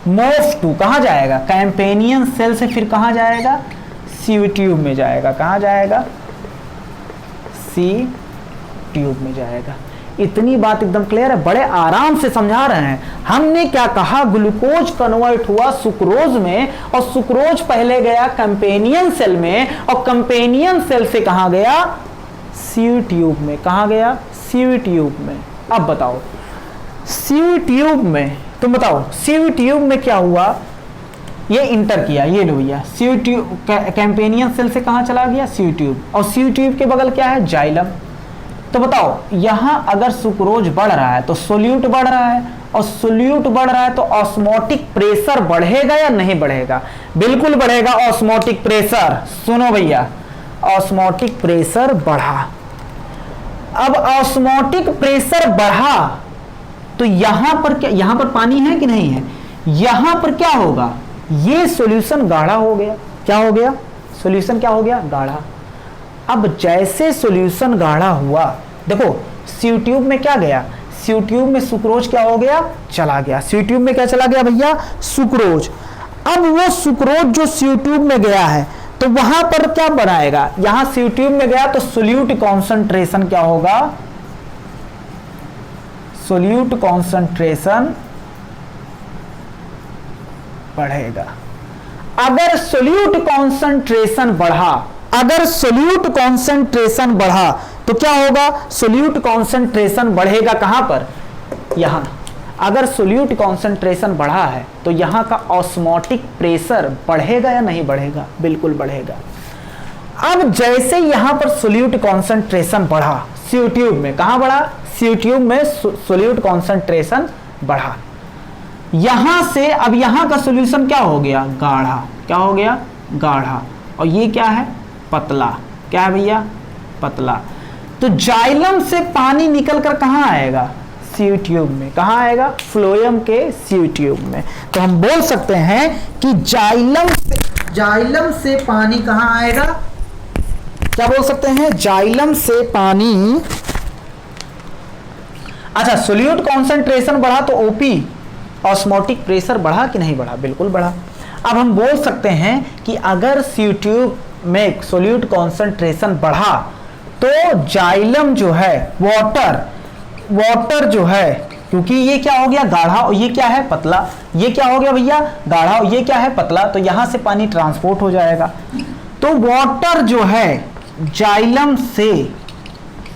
मूव टू कहां जाएगा, कैंपेनियन सेल से फिर कहां जाएगा, सी ट्यूब में जाएगा। कहां जाएगा, सी ट्यूब में जाएगा। इतनी बात एकदम क्लियर है, बड़े आराम से समझा रहे हैं। हमने क्या कहा, ग्लूकोज कन्वर्ट हुआ सुक्रोज में, और सुक्रोज पहले गया कैंपेनियन सेल में, और कैंपेनियन सेल से कहां गया, सी ट्यूब में। कहां गया, सी ट्यूब में। अब बताओ सी ट्यूब में, तुम बताओ सी ट्यूब में क्या हुआ, ये इंटर किया, ये लो भैया, सी ट्यूब कैंपेनियन सेल से कहां चला गया, सी ट्यूब, और सी ट्यूब के बगल क्या है, जाइलम। तो बताओ यहां अगर सुक्रोज बढ़ रहा है तो सोल्यूट बढ़ रहा है, और सोल्यूट बढ़ रहा है तो ऑस्मोटिक प्रेशर बढ़ेगा या नहीं बढ़ेगा, बिल्कुल बढ़ेगा। ऑस्मोटिक प्रेशर, सुनो भैया, ऑस्मोटिक प्रेशर बढ़ा। अब ऑस्मोटिक प्रेशर बढ़ा तो यहां पर क्या, यहां पर पानी है कि नहीं है, यहां पर क्या होगा, ये सॉल्यूशन गाढ़ा हो गया। क्या हो गया, सॉल्यूशन क्या हो गया, गाढ़ा। अब जैसे सॉल्यूशन गाढ़ा हुआ, देखो सी ट्यूब में क्या गया, सी ट्यूब में सुक्रोज क्या हो गया, चला गया। सी ट्यूब में क्या चला गया भैया, सुक्रोज। अब वो सुक्रोज जो सी ट्यूब में गया है तो वहां पर क्या बनाएगा, यहां सी ट्यूब में गया तो सोल्यूट कॉन्सेंट्रेशन क्या होगा, सोल्यूट कॉन्सेंट्रेशन बढ़ेगा। अगर सोल्यूट कॉन्सेंट्रेशन बढ़ा, अगर सोल्यूट कॉन्सेंट्रेशन बढ़ा तो क्या होगा, सोल्यूट कॉन्सेंट्रेशन बढ़ेगा कहां पर, यहां। अगर सोल्यूट कॉन्सेंट्रेशन बढ़ा है तो यहां का ऑस्मोटिक प्रेशर बढ़ेगा या नहीं बढ़ेगा, बिल्कुल बढ़ेगा। अब जैसे यहां पर सोल्यूट कॉन्सेंट्रेशन बढ़ा, सी ट्यूब में कहां बढ़ा, सी ट्यूब में सोल्यूट कॉन्सेंट्रेशन बढ़ा, यहां से अब यहां का सॉल्यूशन क्या हो गया, गाढ़ा। क्या हो गया, गाढ़ा। और ये क्या है, पतला। क्या है भैया, पतला। तो जाइलम से पानी निकल कर कहां आएगा, सी ट्यूब में। कहां आएगा, फ्लोएम के सी ट्यूब में। तो हम बोल सकते हैं कि जाइलम से पानी कहां आएगा, क्या बोल सकते हैं, जाइलम से पानी। अच्छा, सोल्यूट कॉन्सेंट्रेशन बढ़ा तो ओपी, ऑस्मोटिक प्रेशर बढ़ा कि नहीं बढ़ा, बिल्कुल बढ़ा। अब हम बोल सकते हैं कि अगर सी ट्यूब में सोल्यूट कॉन्सेंट्रेशन बढ़ा तो जाइलम जो है, वाटर जो है, क्योंकि ये क्या हो गया, गाढ़ा, और ये क्या है, पतला। ये क्या हो गया भैया, गाढ़ा, और ये क्या है, पतला। तो यहां से पानी ट्रांसपोर्ट हो जाएगा। तो वाटर जो है जाइलम से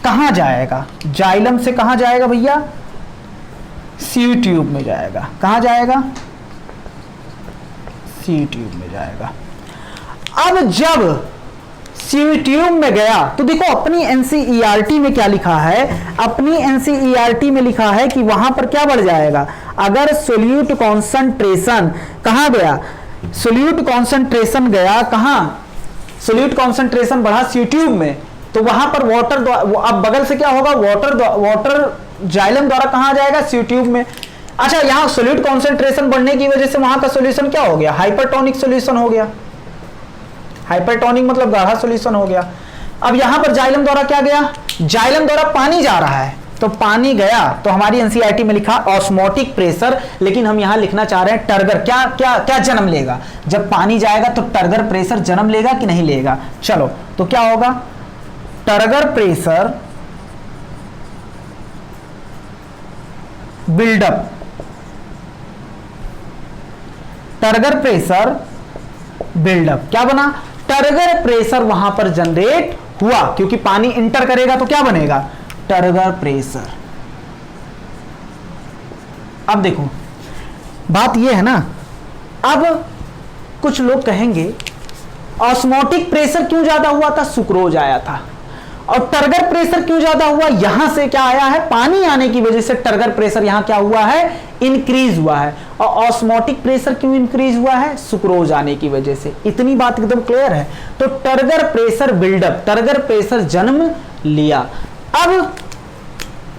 कहां जाएगा, जाइलम से कहां जाएगा भैया, सी ट्यूब में जाएगा। कहां जाएगा, सी ट्यूब में जाएगा। अब जब सी ट्यूब में गया तो देखो अपनी एनसीईआरटी में क्या लिखा है, अपनी एनसीईआरटी में लिखा है कि वहां पर क्या बढ़ जाएगा, अगर सोल्यूट कॉन्सेंट्रेशन कहां गया, सोल्यूट कॉन्सेंट्रेशन गया कहां, सोल्यूट कॉन्सेंट्रेशन बढ़ा सी ट्यूब में, तो वहां पर वाटर, अब बगल से क्या होगा, वाटर जाइलम द्वारा कहां जाएगा, सी ट्यूब में। अच्छा, यहां सोल्यूट कॉन्सेंट्रेशन बढ़ने की वजह से वहां का सॉल्यूशन क्या हो गया, हाइपरटोनिक सॉल्यूशन हो गया। हाइपरटोनिक मतलब गाढ़ा सॉल्यूशन हो गया। अब यहां पर जाइलम द्वारा क्या गया, जाइलम द्वारा पानी जा रहा है, तो पानी गया तो हमारी एनसीईआरटी में लिखा ऑस्मोटिक प्रेशर, लेकिन हम यहां लिखना चाह रहे हैं टर्गर। क्या क्या क्या जन्म लेगा, जब पानी जाएगा तो टर्गर प्रेशर जन्म लेगा कि नहीं लेगा। चलो, तो क्या होगा, turgor pressure buildup, turgor pressure buildup. क्या बना, टर्गर प्रेशर वहां पर जनरेट हुआ, क्योंकि पानी इंटर करेगा तो क्या बनेगा, टर्गर प्रेशर। अब देखो बात यह है ना, अब कुछ लोग कहेंगे ऑस्मोटिक प्रेशर क्यों ज्यादा हुआ था, सुक्रोज आया था, और टर्गर प्रेशर क्यों ज्यादा हुआ, यहां से क्या आया है, पानी आने की वजह से टर्गर प्रेशर यहां क्या हुआ है, इंक्रीज हुआ है। और ऑस्मोटिक प्रेशर क्यों इंक्रीज हुआ है, सुक्रोज आने की वजह से। इतनी बात एकदम क्लियर है। तो turgor pressure buildup, turgor pressure जन्म लिया। अब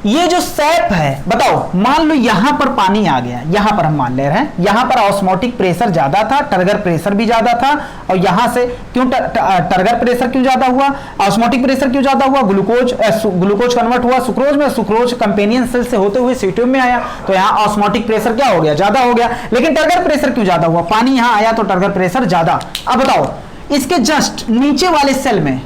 ये जो सैप है, बताओ, मान लो यहां पर पानी आ गया, यहां पर हम मान ले रहे हैं, यहां पर ऑस्मोटिक प्रेशर ज्यादा था, टर्गर प्रेशर भी ज्यादा था, और यहां से क्यों टर्गर प्रेशर क्यों ज्यादा हुआ, ऑस्मोटिक प्रेशर क्यों ज्यादा हुआ, ग्लूकोज कन्वर्ट हुआ सुक्रोज में, सुक्रोज कंपेनियन सेल से होते हुए सीट्यूब में आया, तो यहां ऑस्मोटिक प्रेशर क्या हो गया, ज्यादा हो गया। लेकिन टर्गर प्रेशर क्यों ज्यादा हुआ, पानी यहां आया तो टर्गर प्रेशर ज्यादा। अब बताओ, इसके जस्ट नीचे वाले सेल में,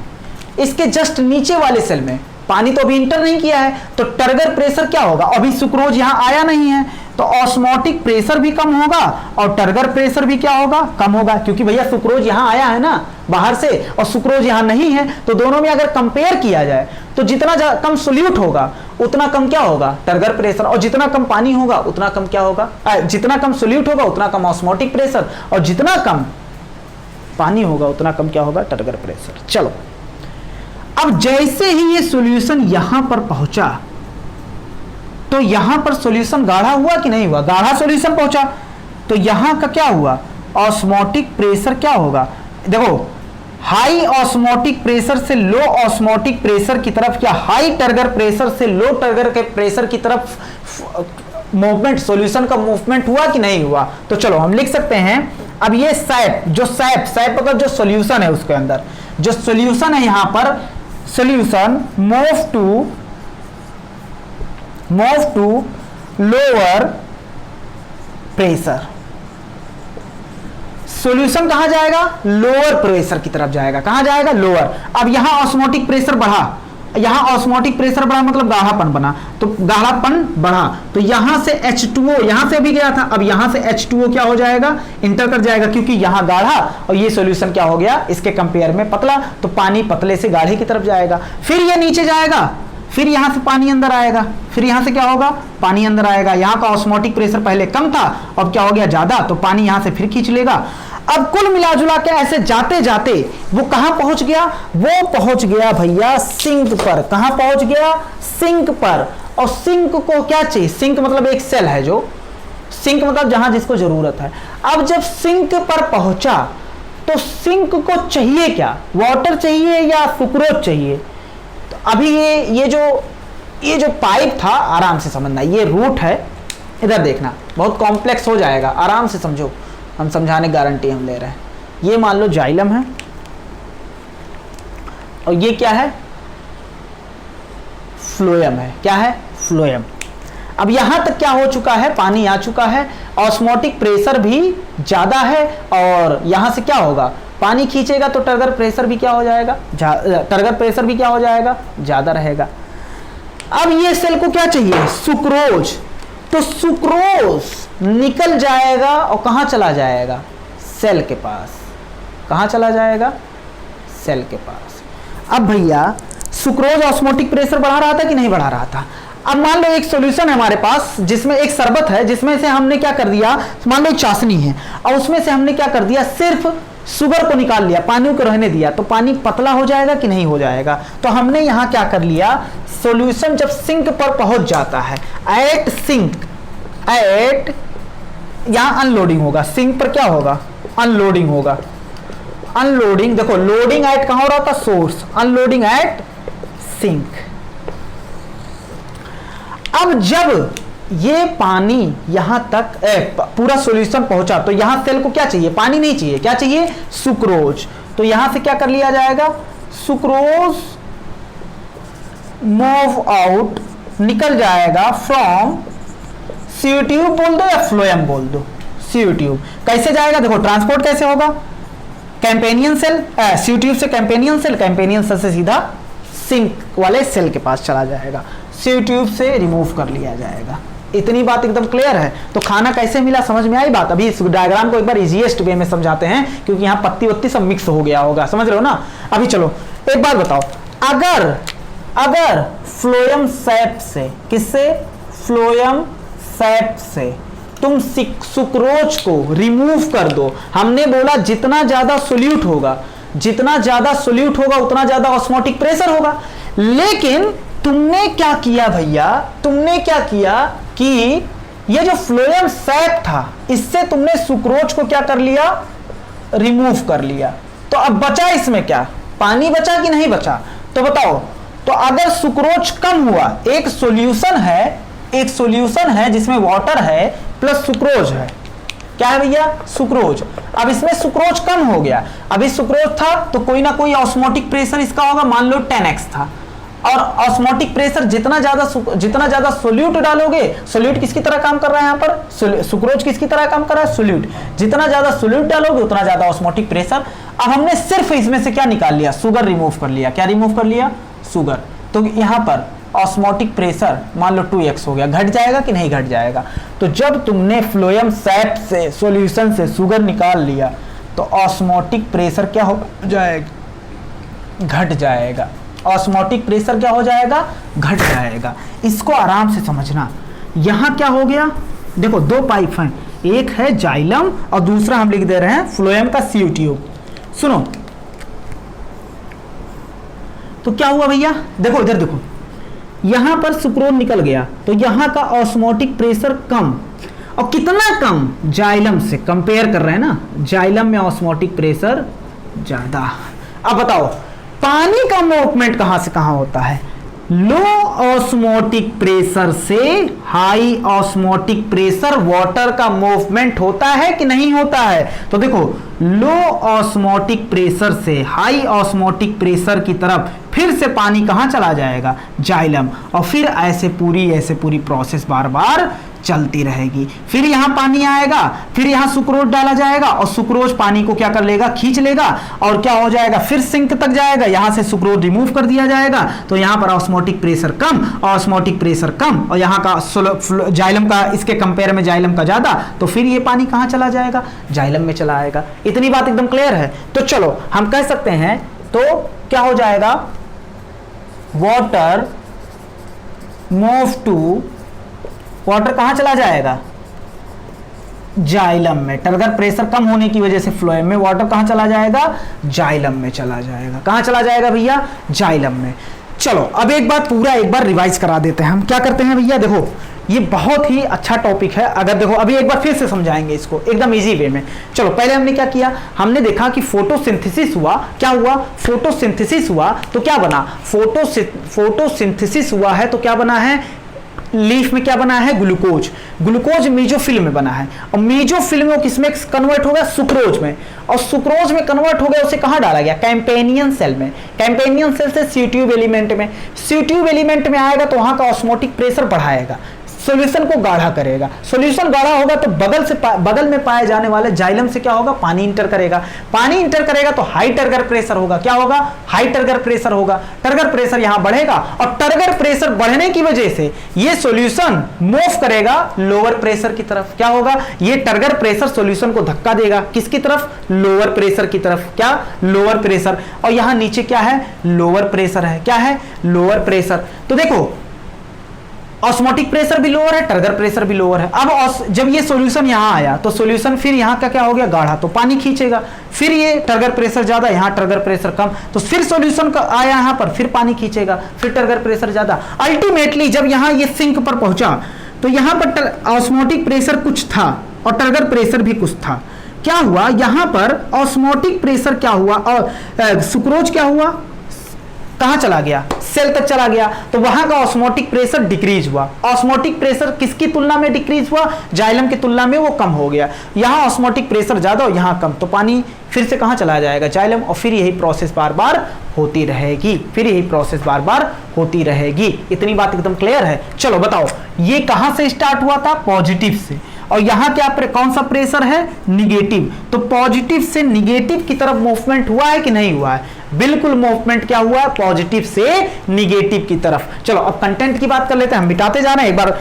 इसके जस्ट नीचे वाले सेल में पानी तो अभी इंटर नहीं किया है, तो टर्गर प्रेशर क्या होगा, अभी सुक्रोज यहां आया नहीं है, तो ऑस्मोटिक प्रेशर भी कम होगा और टर्गर प्रेशर भी क्या होगा, कम होगा, क्योंकि भैया सुक्रोज यहां आया है ना बाहर से और सुक्रोज यहां नहीं है, तो दोनों में अगर कंपेयर किया जाए तो जितना कम सोल्यूट होगा उतना कम क्या होगा, टर्गर प्रेशर, और जितना कम पानी होगा उतना कम क्या होगा, जितना कम सोल्यूट होगा उतना कम ऑस्मोटिक प्रेशर, और जितना कम पानी होगा उतना कम क्या होगा, टर्गर प्रेशर। चलो, अब जैसे ही ये सॉल्यूशन यहां पर पहुंचा तो यहां पर सॉल्यूशन गाढ़ा हुआ कि नहीं हुआ, गाढ़ा सॉल्यूशन पहुंचा, तो यहां का क्या हुआ, ऑस्मोटिक प्रेशर क्या होगा, देखो हाई ऑस्मोटिक प्रेशर से लो ऑस्मोटिक प्रेशर की तरफ, या हाई टर्गर प्रेशर से लो टर्गर के प्रेशर की तरफ मूवमेंट, सॉल्यूशन का मूवमेंट हुआ कि नहीं हुआ। तो चलो हम लिख सकते हैं, अब ये सैप मतलब जो सॉल्यूशन है उसके अंदर जो सॉल्यूशन है, यहां पर solution move to lower pressure, solution कहां जाएगा, लोअर प्रेशर की तरफ जाएगा, कहां जाएगा, लोअर। अब यहां ऑस्मोटिक प्रेशर बढ़ा, यहां ऑस्मोटिक प्रेशर बढ़ा मतलब गाढ़ापन बना, तो गाढ़ापन बढ़ा, तो यहां से H2O, यहां से अभी गया था, अब यहां से H2O क्या हो जाएगा, इंटर कर जाएगा, क्योंकि यहां गाढ़ा और ये सॉल्यूशन क्या हो गया, इसके कंपेयर में पतला, तो पानी पतले से गाढ़े की तरफ जाएगा, फिर ये नीचे जाएगा, फिर यहां से पानी अंदर आएगा, फिर यहां से क्या होगा, पानी अंदर आएगा, यहां का ऑस्मोटिक प्रेशर पहले कम था, अब क्या हो गया, ज्यादा, तो पानी यहां से फिर खींच लेगा। अब कुल मिलाजुला के ऐसे जाते जाते वो कहां पहुंच गया, वो पहुंच गया भैया सिंक पर, कहां पहुंच गया, सिंक पर। और सिंक को क्या चाहिए, सिंक मतलब एक सेल है, जो सिंक मतलब जहां जिसको जरूरत है। अब जब सिंक पर पहुंचा तो सिंक को चाहिए क्या, वाटर चाहिए या सुक्रोज चाहिए। तो अभी ये जो पाइप था, आराम से समझना, ये रूट है, इधर देखना, बहुत कॉम्प्लेक्स हो जाएगा, आराम से समझो, हम समझाने गारंटी हम ले रहे हैं। ये मान लो जाइलम है और ये क्या है, फ्लोएम है, क्या है, फ्लोएम। अब यहां तक क्या हो चुका है, पानी आ चुका है, ऑस्मोटिक प्रेशर भी ज्यादा है, और यहां से क्या होगा, पानी खींचेगा तो टर्गर प्रेशर भी क्या हो जाएगा, टर्गर प्रेशर भी क्या हो जाएगा, ज्यादा रहेगा। अब ये सेल को क्या चाहिए, सुक्रोज, तो सुक्रोज निकल जाएगा और कहां चला जाएगा, सेल के पास, कहां चला जाएगा, सेल के पास। अब भैया सुक्रोज ऑस्मोटिक प्रेशर बढ़ा रहा था कि नहीं बढ़ा रहा था। अब मान लो एक सॉल्यूशन है हमारे पास, जिसमें एक शरबत है, जिसमें से हमने क्या कर दिया, मान लो एक चाशनी है और उसमें से हमने क्या कर दिया, सिर्फ शुगर को निकाल लिया, पानी को रहने दिया, तो पानी पतला हो जाएगा कि नहीं हो जाएगा। तो हमने यहां क्या कर लिया, सॉल्यूशन जब सिंक पर पहुंच जाता है, एट सिंक, एट, यहां अनलोडिंग होगा, सिंक पर क्या होगा, अनलोडिंग होगा, अनलोडिंग, देखो लोडिंग एट कहां हो रहा था, सोर्स, अनलोडिंग एट सिंक। अब जब ये पानी यहां तक पूरा सॉल्यूशन पहुंचा, तो यहां सेल को क्या चाहिए, पानी नहीं चाहिए, क्या चाहिए, सुक्रोज। तो यहां से क्या कर लिया जाएगा, सुक्रोज मूव आउट, निकल जाएगा फ्रॉम सीयू ट्यूब बोल दो या फ्लोएम बोल दो, सीयू ट्यूब। कैसे जाएगा, देखो ट्रांसपोर्ट कैसे होगा, कैंपेनियन सेल, सीयू ट्यूब से कैंपेनियन सेल, कैंपेनियन सेल से सीधा सिंक वाले सेल के पास चला जाएगा, सीयू ट्यूब से रिमूव कर लिया जाएगा। इतनी बात एकदम क्लियर है। तो खाना कैसे मिला, समझ में आई बात। अभी इस डायग्राम को एक बार इजीएस्ट वे में समझाते हैं, क्योंकि यहाँ पत्ती वत्ती सब मिक्स हो गया होगा, समझ रहे हो ना। अभी चलो एक बात बताओ, अगर फ्लोएम सैप से, किससे, फ्लोएम सैप से तुम सुक्रोज को रिमूव कर दो, हमने बोला जितना ज्यादा सोल्यूट होगा, जितना ज्यादा सोल्यूट होगा उतना ज्यादा ऑस्मोटिक प्रेशर होगा। लेकिन तुमने क्या किया भैया, तुमने क्या किया कि ये जो फ्लोएम सैप था इससे तुमने सुक्रोज को क्या कर लिया, रिमूव कर लिया। तो अब बचा इसमें क्या, पानी बचा कि नहीं बचा, तो बताओ। तो अगर सुक्रोज कम हुआ, एक सॉल्यूशन है जिसमें वाटर है प्लस सुक्रोज है, क्या है भैया, सुक्रोज। अब इसमें सुक्रोज कम हो गया, अभी सुक्रोज था तो कोई ना कोई ऑस्मोटिक प्रेशर इसका होगा, मान लो 10x था। और ऑस्मोटिक प्रेशर जितना ज्यादा सोल्यूट डालोगे, सोल्यूट किसकी तरह काम कर रहा है यहाँ पर, सुक्रोज किसकी तरह काम कर रहा है, सोल्यूट। जितना ज्यादा सोल्यूट डालोगे उतना ज्यादा ऑस्मोटिक प्रेशर। अब हमने सिर्फ इसमें से क्या निकाल लिया, शुगर रिमूव कर लिया। क्या रिमूव कर लिया, शुगर। तो यहाँ पर ऑस्मोटिक प्रेशर मान लो 2x हो गया, घट जाएगा कि नहीं घट जाएगा। तो जब तुमने फ्लोएम सैप से, सॉल्यूशन से शुगर निकाल लिया तो ऑस्मोटिक प्रेशर क्या हो जाएगा, घट जाएगा। ऑस्मोटिक प्रेशर क्या हो जाएगा, घट जाएगा। इसको आराम से समझना। यहां क्या हो गया, देखो दो पाइप हैं, एक है जाइलम और दूसरा हम लिख दे रहे हैं फ्लोएम का सीयू ट्यूब। सुनो तो क्या हुआ भैया, देखो इधर देखो, यहां पर सुक्रोज निकल गया तो यहां का ऑस्मोटिक प्रेशर कम, और कितना कम, जाइलम से कंपेयर कर रहे हैं ना, जाइलम में ऑस्मोटिक प्रेशर ज्यादा। अब बताओ पानी का मूवमेंट कहां से कहां होता है, लो ऑस्मोटिक प्रेशर से हाई ऑस्मोटिक प्रेशर वाटर का मूवमेंट होता है कि नहीं होता है। तो देखो लो ऑस्मोटिक प्रेशर से हाई ऑस्मोटिक प्रेशर की तरफ फिर से पानी कहां चला जाएगा, जाइलम, और फिर ऐसे पूरी प्रोसेस बार बार चलती रहेगी। फिर यहां पानी आएगा, फिर यहां सुक्रोज डाला जाएगा और सुक्रोज पानी को क्या कर लेगा, खींच लेगा, और क्या हो जाएगा, फिर सिंक तक जाएगा, यहां से सुक्रोज रिमूव कर दिया जाएगा। तो यहां पर ऑस्मोटिक प्रेशर कम, ऑस्मोटिक प्रेशर कम, और यहां का जाइलम का, इसके कंपेयर में जाइलम का ज्यादा, तो फिर ये पानी कहां चला जाएगा, जाइलम में चला आएगा। इतनी बात एकदम क्लियर है। तो चलो हम कह सकते हैं, तो क्या हो जाएगा, वाटर मूव टू, वाटर कहां चला जाएगा, जाइलम में। टर्गर प्रेशर कम होने की वजह से फ्लोएम में वाटर कहां चला जाएगा, जाइलम में चला जाएगा। कहां चला जाएगा भैया, जाइलम में। चलो अब एक बार रिवाइज करा देते हैं। हम क्या करते हैं भैया, देखो ये बहुत ही अच्छा टॉपिक है। अगर देखो अभी एक बार फिर से समझाएंगे इसको एकदम इजी वे में। चलो पहले हमने क्या किया, हमने देखा कि फोटोसिंथेसिस हुआ, क्या हुआ, फोटोसिंथेसिस हुआ तो क्या बना, फोटोसिंथेसिस हुआ है तो क्या बना है, लीफ में क्या बना है, ग्लूकोज। ग्लूकोज मेसोफिल में बना है, और मेसोफिल में किसमें कन्वर्ट हो गया, सुक्रोज में, और सुक्रोज में कन्वर्ट हो गया, उसे कहां डाला गया, कैंपेनियन सेल में। कैंपेनियन सेल से सी ट्यूब एलिमेंट में, सी ट्यूब एलिमेंट में आएगा तो वहां का ऑस्मोटिक प्रेशर बढ़ाएगा, सॉल्यूशन को गाढ़ा करेगा। सॉल्यूशन गाढ़ा होगा तो बगल में पाए जाने वाले जाइलम से क्या होगा, पानी इंटर करेगा। पानी इंटर करेगा तो हाई टर्गर प्रेशर होगा। क्या होगा, हाई टर्गर प्रेशर होगा। टर्गर प्रेशर यहां बढ़ेगा, और टर्गर प्रेशर बढ़ने की वजह से ये सॉल्यूशन मूव करेगा लोअर प्रेशर की तरफ। क्या होगा, ये टर्गर प्रेशर सॉल्यूशन को धक्का देगा, किसकी तरफ, लोअर प्रेशर की तरफ। क्या, लोअर प्रेशर। और यहां नीचे क्या है, लोअर प्रेशर है। क्या है, लोअर प्रेशर। तो देखो ऑस्मोटिक प्रेशर भी लोअर है, टर्गर प्रेशर भी लोअर है। अब जब ये सॉल्यूशन यहां आया तो सॉल्यूशन फिर यहां का क्या हो गया, गाढ़ा, तो पानी खींचेगा। फिर ये टर्गर प्रेशर ज्यादा, यहां टर्गर प्रेशर कम, तो फिर सॉल्यूशन का आया यहां पर, फिर पानी खींचेगा, फिर टर्गर प्रेशर ज्यादा। अल्टीमेटली जब यहां ये सिंक पर पहुंचा तो यहां पर ऑस्मोटिक प्रेशर कुछ था और टर्गर प्रेशर भी कुछ था। क्या हुआ, यहां पर ऑस्मोटिक प्रेशर क्या हुआ, और सुक्रोज क्या हुआ, कहां चला गया, सेल तक चला गया, तो वहां का ऑस्मोटिक प्रेशर डिक्रीज हुआ। ऑस्मोटिक प्रेशर किसकी तुलना में डिक्रीज हुआ, जाइलम की तुलना में वो कम हो गया। यहां ऑस्मोटिक प्रेशर ज्यादा और यहां कम, तो पानी फिर से कहां चला जाएगा, जाइलम, और फिर यही प्रोसेस बार बार होती रहेगी, फिर यही प्रोसेस बार बार होती रहेगी। इतनी बात एकदम क्लियर है। चलो बताओ ये कहां से स्टार्ट हुआ था, पॉजिटिव से, और यहां क्या कौन सा प्रेशर है, निगेटिव। तो पॉजिटिव से निगेटिव की तरफ मूवमेंट हुआ है कि नहीं हुआ है, बिल्कुल मूवमेंट क्या हुआ है, पॉजिटिव से निगेटिव की तरफ। चलो अब कंटेंट की बात कर लेते हैं, हम मिटाते जा रहे हैं। एक बार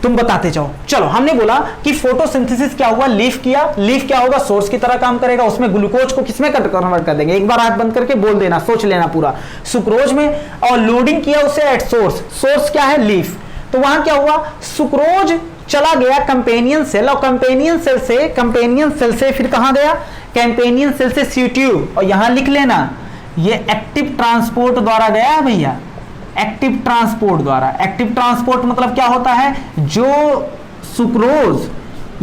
तुम बताते जाओ। चलो, हमने बोला कि फोटोसिंथेसिस क्या हुआ, लीफ किया, लीफ क्या होगा, सोर्स की तरह काम करेगा, उसमें ग्लूकोज को किसमें कन्वर्ट कर देंगे, एक बार आंख बंद करके बोल देना, सोच लेना पूरा, सुक्रोज में, और लोडिंग किया उसे एट सोर्स, सोर्स क्या है, लीफ, तो वहां क्या हुआ, सुक्रोज चला गया कंपेनियन सेल, और कंपेनियन सेल से फिर कहां गया, कंपेनियन सेल से सी ट्यूब, और यहां लिख लेना ये एक्टिव ट्रांसपोर्ट द्वारा गया है भैया, एक्टिव ट्रांसपोर्ट द्वारा। एक्टिव ट्रांसपोर्ट मतलब क्या होता है, जो सुक्रोज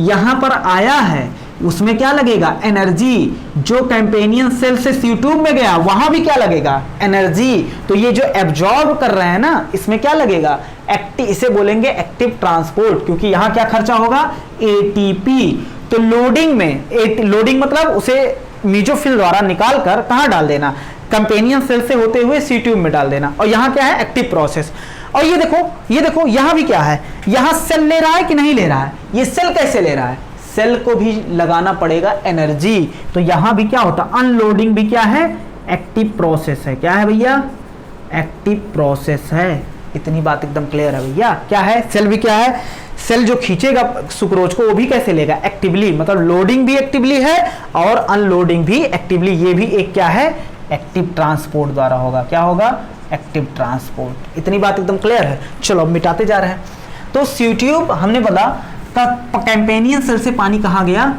यहां पर आया है उसमें क्या लगेगा, एनर्जी, जो कंपेनियन सेल से सी ट्यूब में गया वहां भी क्या लगेगा, एनर्जी, तो ये जो एब्जॉर्ब कर रहे हैं ना इसमें क्या लगेगा, एक्टिव, इसे बोलेंगे एक्टिव ट्रांसपोर्ट, क्योंकि यहां क्या खर्चा होगा, एटीपी। तो लोडिंग में, लोडिंग मतलब उसे मीजोफिल द्वारा निकालकर कहां डाल देना, कंपेनियन सेल से होते हुए सी ट्यूब में डाल देना, और यहां क्या है, एक्टिव प्रोसेस। और ये देखो यहां भी क्या है, यहां सेल ले रहा है कि नहीं ले रहा है, ये सेल कैसे ले रहा है, सेल को भी लगाना पड़ेगा एनर्जी, तो यहां भी क्या होता, अनलोडिंग भी क्या है, एक्टिव प्रोसेस है, क्या है भैया, एक्टिव प्रोसेस है। इतनी बात एकदम क्लियर है भैया, क्या है, सेल भी क्या है, सेल जो खींचेगा सुक्रोज को वो भी कैसे लेगा, एक्टिवली, मतलब लोडिंग भी एक्टिवली है और अनलोडिंग भी एक्टिवली, ये भी एक क्या है, एक्टिव ट्रांसपोर्ट द्वारा होगा, क्या होगा, एक्टिव ट्रांसपोर्ट। इतनी बात एकदम क्लियर है। चलो अब मिटाते जा रहे हैं। तो सी ट्यूब हमने बोला कैंपेनियन सेल से पानी कहाँ गया,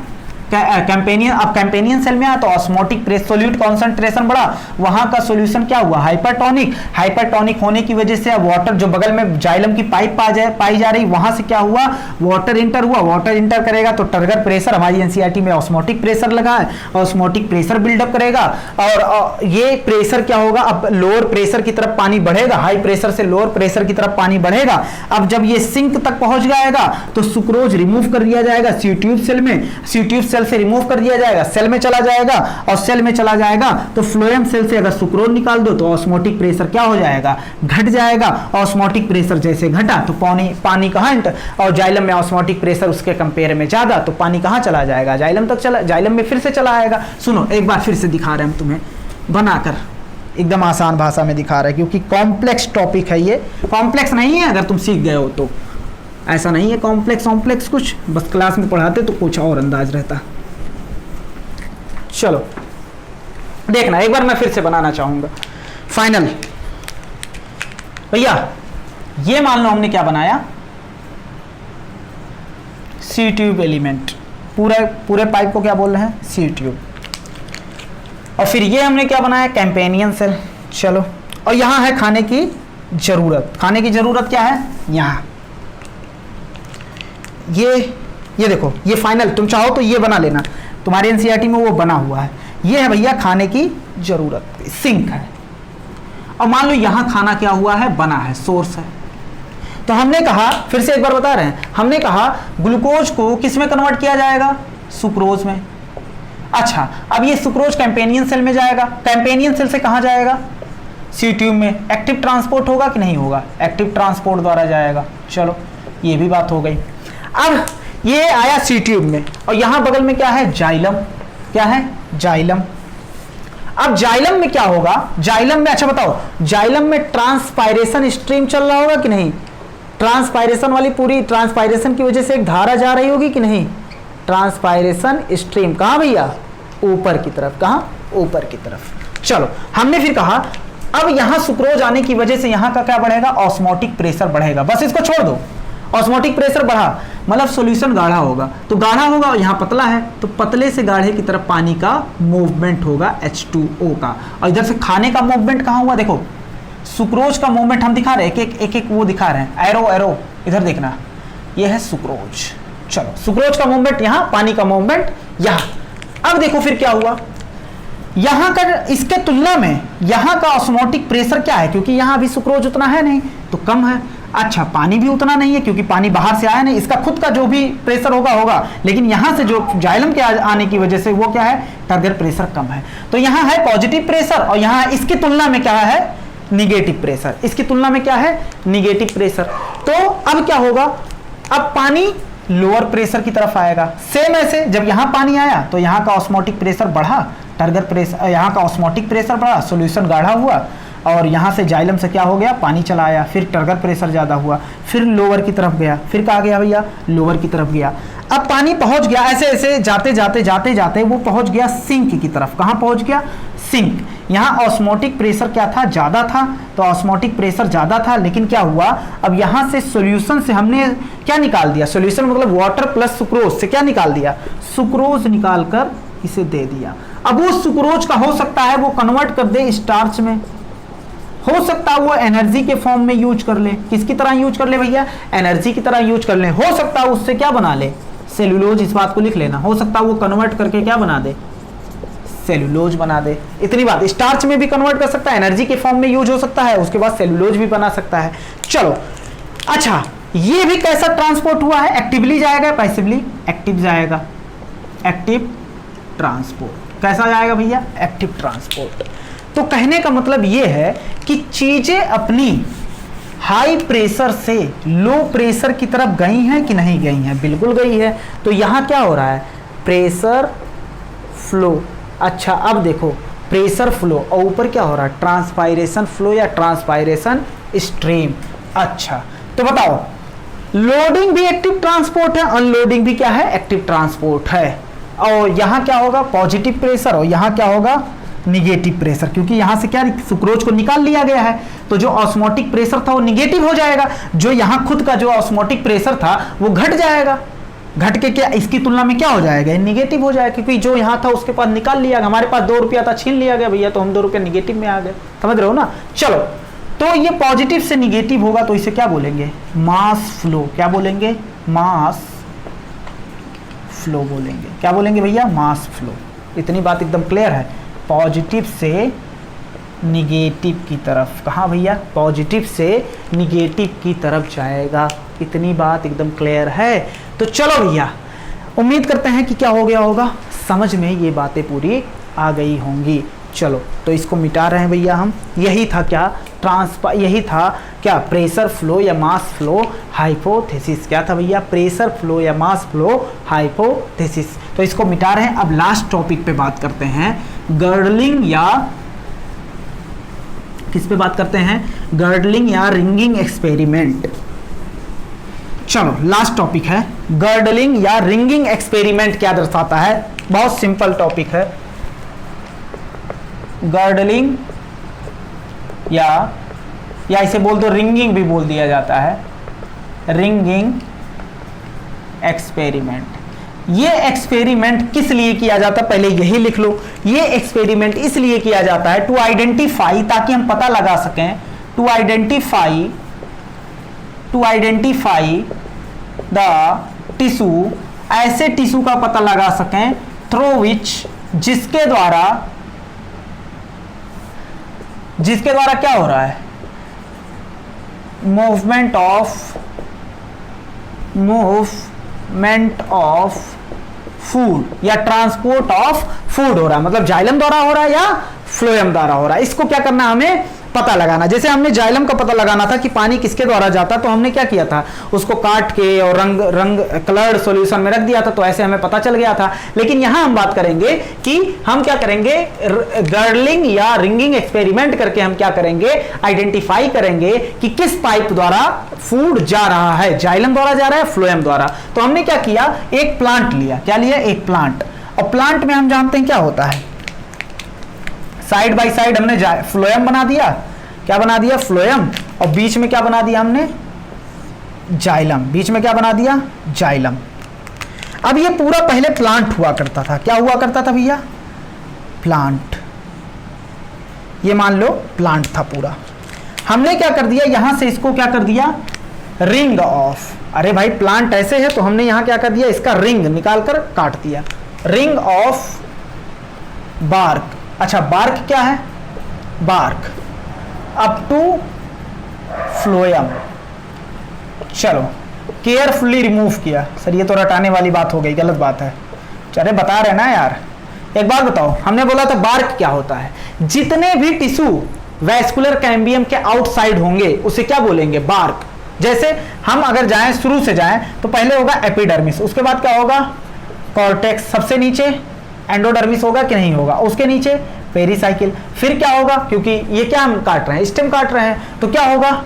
कैंपेनियन, अब कैंपेनियन सेल में आया तो ऑस्मोटिक प्रेस, सोल्यूट कॉन्सेंट्रेशन बढ़ा, वहां का सॉल्यूशन क्या हुआ, हाइपरटोनिक, हाइपरटोनिक होने की वजह से अब वाटर, जो बगल में जाइलम की पाइप पाई जा रही, वहां से क्या हुआ, वाटर इंटर हुआ, वाटर इंटर करेगा तो टर्गर प्रेशर, हमारी एनसीईआरटी में ऑस्मोटिक प्रेशर लगा है, ऑस्मोटिक प्रेशर बिल्डअप करेगा, और ये प्रेशर क्या होगा, अब लोअर प्रेशर की तरफ पानी बढ़ेगा, हाई प्रेशर से लोअर प्रेशर की तरफ पानी बढ़ेगा। अब जब ये सिंक तक पहुंच जाएगा तो सुक्रोज रिमूव कर दिया जाएगा सी ट्यूब सेल में, सी ट्यूब सेल से रिमूव कर दिया जाएगा, सेल में चला जाएगा, और सेल में चला जाएगा तो फ्लोएम सेल से अगर सुक्रोज निकाल दो तो ऑस्मोटिक प्रेशर क्या हो जाएगा, घट जाएगा। ऑस्मोटिक प्रेशर जैसे घटा तो पानी कहां इंटर, और जाइलम में ऑस्मोटिक प्रेशर उसके कंपेयर में ज्यादा, तो पानी कहां चला जाएगा, जाइलम तक चला, जाइलम में फिर से चला आएगा। सुनो एक बार फिर से दिखा रहे हैं हम तुम्हें बनाकर, एकदम आसान भाषा में दिखा रहे हैं, क्योंकि कॉम्प्लेक्स टॉपिक है, ये कॉम्प्लेक्स नहीं है, अगर तुम सीख गए हो तो ऐसा नहीं है कॉम्प्लेक्स कुछ, बस क्लास में पढ़ाते तो कुछ और अंदाज रहता। चलो देखना एक बार मैं फिर से बनाना चाहूंगा फाइनल। भैया ये मान लो हमने क्या बनाया, सी ट्यूब एलिमेंट, पूरे पाइप को क्या बोल रहे हैं, सी ट्यूब, और फिर ये हमने क्या बनाया, कैंपेनियन सेल। चलो, और यहां है खाने की जरूरत, खाने की जरूरत क्या है, यहां ये देखो, ये फाइनल, तुम चाहो तो ये बना लेना, तुम्हारे एनसीईआरटी में वो बना हुआ है, ये है भैया खाने की जरूरत, सिंक है, और मान लो यहां खाना क्या हुआ है, बना है, सोर्स है। तो हमने कहा, फिर से एक बार बता रहे हैं, हमने कहा ग्लूकोज को किस में कन्वर्ट किया जाएगा, सुक्रोज में। अच्छा, अब ये सुक्रोज कैंपेनियन सेल में जाएगा, कैंपेनियन सेल से कहां जाएगा, सी ट्यूब में। एक्टिव ट्रांसपोर्ट होगा कि नहीं होगा, एक्टिव ट्रांसपोर्ट द्वारा जाएगा। चलो ये भी बात हो गई। अब ये आया सी ट्यूब में, और यहां बगल में क्या है, जाइलम, क्या है, जाइलम। अब जाइलम में क्या होगा, जाइलम में, अच्छा बताओ, जाइलम में ट्रांसपायरेशन स्ट्रीम चल रहा होगा कि नहीं, ट्रांसपायरेशन वाली, पूरी ट्रांसपायरेशन की वजह से एक धारा जा रही होगी कि नहीं, ट्रांसपायरेशन स्ट्रीम कहां भैया, ऊपर की तरफ, कहां, ऊपर की तरफ। चलो हमने फिर कहा अब यहां सुक्रोज आने की वजह से यहां का क्या बढ़ेगा, ऑस्मोटिक प्रेशर बढ़ेगा, बस इसको छोड़ दो, ऑस्मोटिक प्रेशर बढ़ा मतलब सॉल्यूशन गाढ़ा होगा, तो गाढ़ा होगा और यहाँ पतला है, तो पतले से गाढ़े की तरफ पानी का मूवमेंट होगा H2O का, और इधर से खाने का मूवमेंट कहाँ हुआ, देखो सुक्रोज का मूवमेंट हम दिखा रहे हैं, एक वो दिखा रहे हैं, एरो इधर देखना, ये है सुक्रोज। चलो सुक्रोज का मूवमेंट यहाँ, पानी का मूवमेंट यहाँ। अब देखो फिर क्या हुआ, यहाँ का, इसके तुलना में यहाँ का ऑस्मोटिक प्रेशर क्या है, क्योंकि यहाँ अभी सुक्रोज उतना है नहीं तो कम है। अच्छा, पानी भी उतना नहीं है क्योंकि पानी बाहर से आया नहीं, इसका खुद का जो भी प्रेशर होगा, लेकिन यहाँ से जो जाइलम के आने की वजह से वो क्या है, टर्गर प्रेशर कम है, तो यहाँ है पॉजिटिव प्रेशर, और यहाँ इसकी तुलना में क्या है, निगेटिव प्रेशर, इसकी तुलना में क्या है, निगेटिव प्रेशर। तो अब क्या होगा, अब पानी लोअर प्रेशर की तरफ आएगा। सेम ऐसे जब यहाँ पानी आया तो यहाँ का ऑस्मोटिक प्रेशर बढ़ा, टर्गर प्रेशर, यहाँ का ऑस्मोटिक प्रेशर बढ़ा, सॉल्यूशन गाढ़ा हुआ। और यहाँ से जाइलम से क्या हो गया, पानी चला आया, फिर टर्गर प्रेशर ज़्यादा हुआ, फिर लोअर की तरफ गया, फिर कहाँ गया भैया, लोअर की तरफ गया। अब पानी पहुँच गया ऐसे ऐसे जाते जाते जाते जाते वो पहुँच गया सिंक की तरफ। कहाँ पहुँच गया, सिंक। यहाँ ऑस्मोटिक प्रेशर क्या था, ज़्यादा था, तो ऑस्मोटिक प्रेशर ज़्यादा था, लेकिन क्या हुआ, अब यहाँ से सॉल्यूशन से हमने क्या निकाल दिया, सॉल्यूशन मतलब वाटर प्लस सुक्रोज से क्या निकाल दिया, सुक्रोज निकाल कर इसे दे दिया। अब वो सुक्रोज का हो सकता है वो कन्वर्ट कर दे स्टार्च में, हो सकता है वो एनर्जी के फॉर्म में यूज कर ले। किसकी तरह यूज कर ले भैया, एनर्जी की तरह यूज कर ले। हो सकता है उससे क्या बना ले, सेल्यूलोज। इस बात को लिख लेना, हो सकता है वो कन्वर्ट करके क्या बना दे, सेल्यूलोज बना दे। इतनी बात, स्टार्च में भी कन्वर्ट कर सकता है, एनर्जी के फॉर्म में यूज हो सकता है, उसके बाद सेल्यूलोज भी बना सकता है। चलो अच्छा, ये भी कैसा ट्रांसपोर्ट हुआ है, एक्टिवली जाएगा, पैसिवली, एक्टिव जाएगा, एक्टिव ट्रांसपोर्ट। कैसा जाएगा भैया, एक्टिव ट्रांसपोर्ट। तो कहने का मतलब ये है कि चीजें अपनी हाई प्रेशर से लो प्रेशर की तरफ गई हैं कि नहीं गई हैं, बिल्कुल गई है। तो यहां क्या हो रहा है, प्रेशर फ्लो। अच्छा अब देखो प्रेशर फ्लो और ऊपर क्या हो रहा है, ट्रांसपायरेशन फ्लो या ट्रांसपायरेशन स्ट्रीम। अच्छा तो बताओ, लोडिंग भी एक्टिव ट्रांसपोर्ट है, अनलोडिंग भी क्या है, एक्टिव ट्रांसपोर्ट है। और यहाँ क्या होगा, पॉजिटिव प्रेशर, और यहाँ क्या होगा, निगेटिव प्रेशर, क्योंकि यहाँ से क्या सुक्रोज को निकाल लिया गया है, तो जो ऑस्मोटिक प्रेशर था वो निगेटिव हो जाएगा, जो यहाँ खुद का जो ऑस्मोटिक प्रेशर था वो घट जाएगा, घट के क्या इसकी तुलना में क्या हो जाएगा, निगेटिव हो जाएगा, क्योंकि जो यहाँ था उसके पास निकाल लिया गया, हमारे पास 2 रुपया था छीन लिया गया भैया, तो हम 2 रुपया निगेटिव में आ गए, समझ रहे हो ना। चलो तो ये पॉजिटिव से निगेटिव होगा, तो इसे क्या बोलेंगे, मास फ्लो। क्या बोलेंगे, मास फ्लो बोलेंगे। क्या बोलेंगे भैया, मास फ्लो। इतनी बात एकदम क्लियर है, पॉजिटिव से निगेटिव की तरफ। कहाँ भैया, पॉजिटिव से निगेटिव की तरफ जाएगा। इतनी बात एकदम क्लियर है। तो चलो भैया, उम्मीद करते हैं कि क्या हो गया होगा, समझ में ये बातें पूरी आ गई होंगी। चलो तो इसको मिटा रहे हैं भैया हम। यही था क्या, यही था क्या, प्रेशर फ्लो या मास फ्लो हाइपोथेसिस। क्या था भैया, प्रेशर फ्लो या मास फ्लो हाइपोथेसिस। तो इसको मिटा रहे हैं। अब लास्ट टॉपिक पे बात करते हैं, गर्डलिंग या किस पे बात करते हैं, गर्डलिंग या रिंगिंग एक्सपेरिमेंट। चलो लास्ट टॉपिक है, गर्डलिंग या रिंगिंग एक्सपेरिमेंट क्या दर्शाता है। बहुत सिंपल टॉपिक है, गर्डलिंग या इसे बोल दो रिंगिंग भी बोल दिया जाता है, रिंगिंग एक्सपेरिमेंट। ये एक्सपेरिमेंट किस लिए किया जाता है, पहले यही लिख लो। ये एक्सपेरिमेंट इसलिए किया जाता है टू आइडेंटिफाई, ताकि हम पता लगा सकें, टू आइडेंटिफाई द टिश्यू, ऐसे टिश्यू का पता लगा सकें थ्रू विच, जिसके द्वारा क्या हो रहा है, मूवमेंट ऑफ फूड या ट्रांसपोर्ट ऑफ फूड हो रहा है, मतलब जाइलम द्वारा हो रहा है या फ्लोएम द्वारा हो रहा है। इसको क्या करना, हमें पता लगाना। जैसे हमने जाइलम का पता लगाना था कि पानी किसके द्वारा जाता, तो हमने क्या किया था, उसको काट के और रंग कलर्ड सॉल्यूशन में रख दिया था, तो ऐसे हमें पता चल गया था। लेकिन यहां हम बात करेंगे कि हम क्या करेंगे, गर्डलिंग या रिंगिंग एक्सपेरिमेंट करके हम क्या करेंगे, आइडेंटिफाई करेंगे कि किस पाइप द्वारा फूड जा रहा है, जाइलम द्वारा जा रहा है, फ्लोएम द्वारा। तो हमने क्या किया, एक प्लांट लिया। क्या लिया, एक प्लांट। और प्लांट में हम जानते हैं क्या होता है, साइड बाय साइड हमने फ्लोएम बना दिया। क्या बना दिया, फ्लोएम, और बीच में क्या बना दिया हमने, जाइलम। बीच में क्या बना दिया, जाइलम। अब ये पूरा पहले प्लांट हुआ करता था। क्या हुआ करता था भैया, प्लांट। ये मान लो प्लांट था पूरा। हमने क्या कर दिया, यहां से इसको क्या कर दिया, रिंग ऑफ। अरे भाई प्लांट ऐसे है, तो हमने यहां क्या कर दिया, इसका रिंग निकाल कर काट दिया, रिंग ऑफ बार्क। अच्छा बार्क क्या है, बार्क अप टू फ्लोएम। चलो केयरफुली रिमूव किया। सर ये तो रटाने वाली बात हो गई, गलत बात है। चले बता रहे ना यार, एक बात बताओ, हमने बोला था बार्क क्या होता है, जितने भी टिश्यू वैस्कुलर कैम्बियम के आउटसाइड होंगे उसे क्या बोलेंगे, बार्क। जैसे हम अगर जाएं, शुरू से जाएं, तो पहले होगा एपिडर्मिस, उसके बाद क्या होगा, कॉर्टेक्स, सबसे नीचे एंडोडर्मिस होगा कि नहीं होगा, उसके नीचे पेरिसाइकिल। फिर क्या होगा, क्योंकि ये क्या हम काट रहे हैं, स्टेम काट रहे हैं, तो क्या होगा,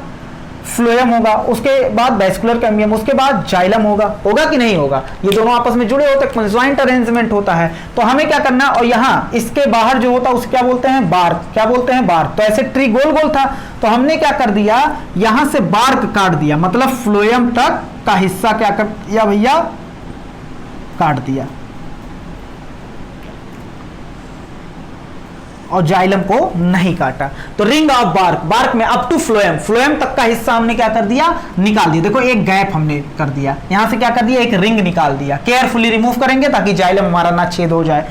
फ्लोएम होगा। उसके बाद वेस्कुलर कैम्बियम, उसके बाद जाइलम होगा। होगा कि नहीं होगा, ये दोनों आपस में जुड़े होते हैं, कंजॉइंट अरेंजमेंट होता है। तो हमें क्या करना है, और यहाँ इसके बाहर जो होता है उसे क्या बोलते हैं, बार्क। क्या बोलते हैं, बार्क। तो ऐसे ट्री गोल गोल था, तो हमने क्या कर दिया, यहां से बार्क काट दिया, मतलब फ्लोएम तक का हिस्सा क्या कर दिया भैया, काट दिया, और जाइलम को नहीं काटा। तो रिंग ऑफ बार्क, बार्क में अप टू फ्लोएम, फ्लोएम तक का हिस्सा हमने क्या कर दिया, निकाल दिया। देखो एक गैप हमने कर दिया, यहां से क्या कर दिया, एक रिंग निकाल दिया। केयरफुली रिमूव करेंगे ताकि जाइलम हमारा ना छेद हो जाए।